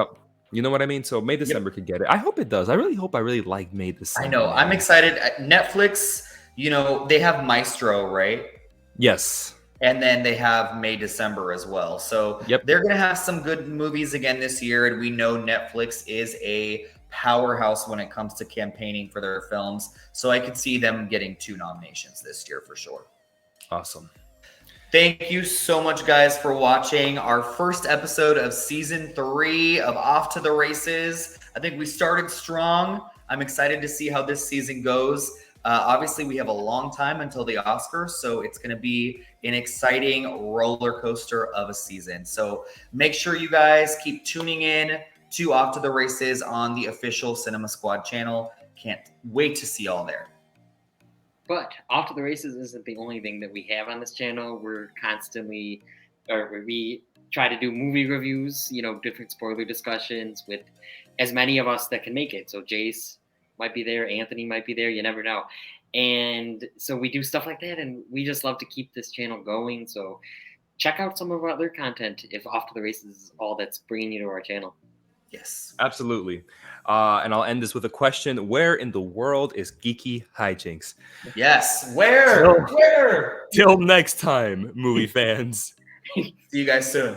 You know what I mean? So May December could get it. I hope it does. I really like May December. I know. I'm excited. Netflix, they have Maestro, right? Yes. And then they have May December as well. So they're going to have some good movies again this year. And we know Netflix is a powerhouse when it comes to campaigning for their films. So I could see them getting 2 nominations this year for sure. Awesome. Thank you so much, guys, for watching our first episode of season 3 of Off to the Races. I think we started strong. I'm excited to see how this season goes. Obviously, we have a long time until the Oscars, so it's going to be an exciting roller coaster of a season. So make sure you guys keep tuning in to Off to the Races on the official Cinema Squad channel. Can't wait to see y'all there. But Off to the Races isn't the only thing that we have on this channel. We try to do movie reviews, different spoiler discussions with as many of us that can make it. So Jace might be there, Anthony might be there, you never know. And so we do stuff like that, and we just love to keep this channel going. So check out some of our other content if Off to the Races is all that's bringing you to our channel. Yes, absolutely. And I'll end this with a question. Where in the world is Geeky Hijinks? Yes, where? Till next time, movie fans. See you guys soon.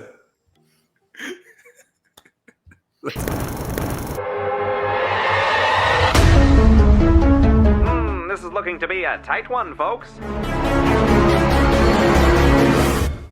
This is looking to be a tight one, folks.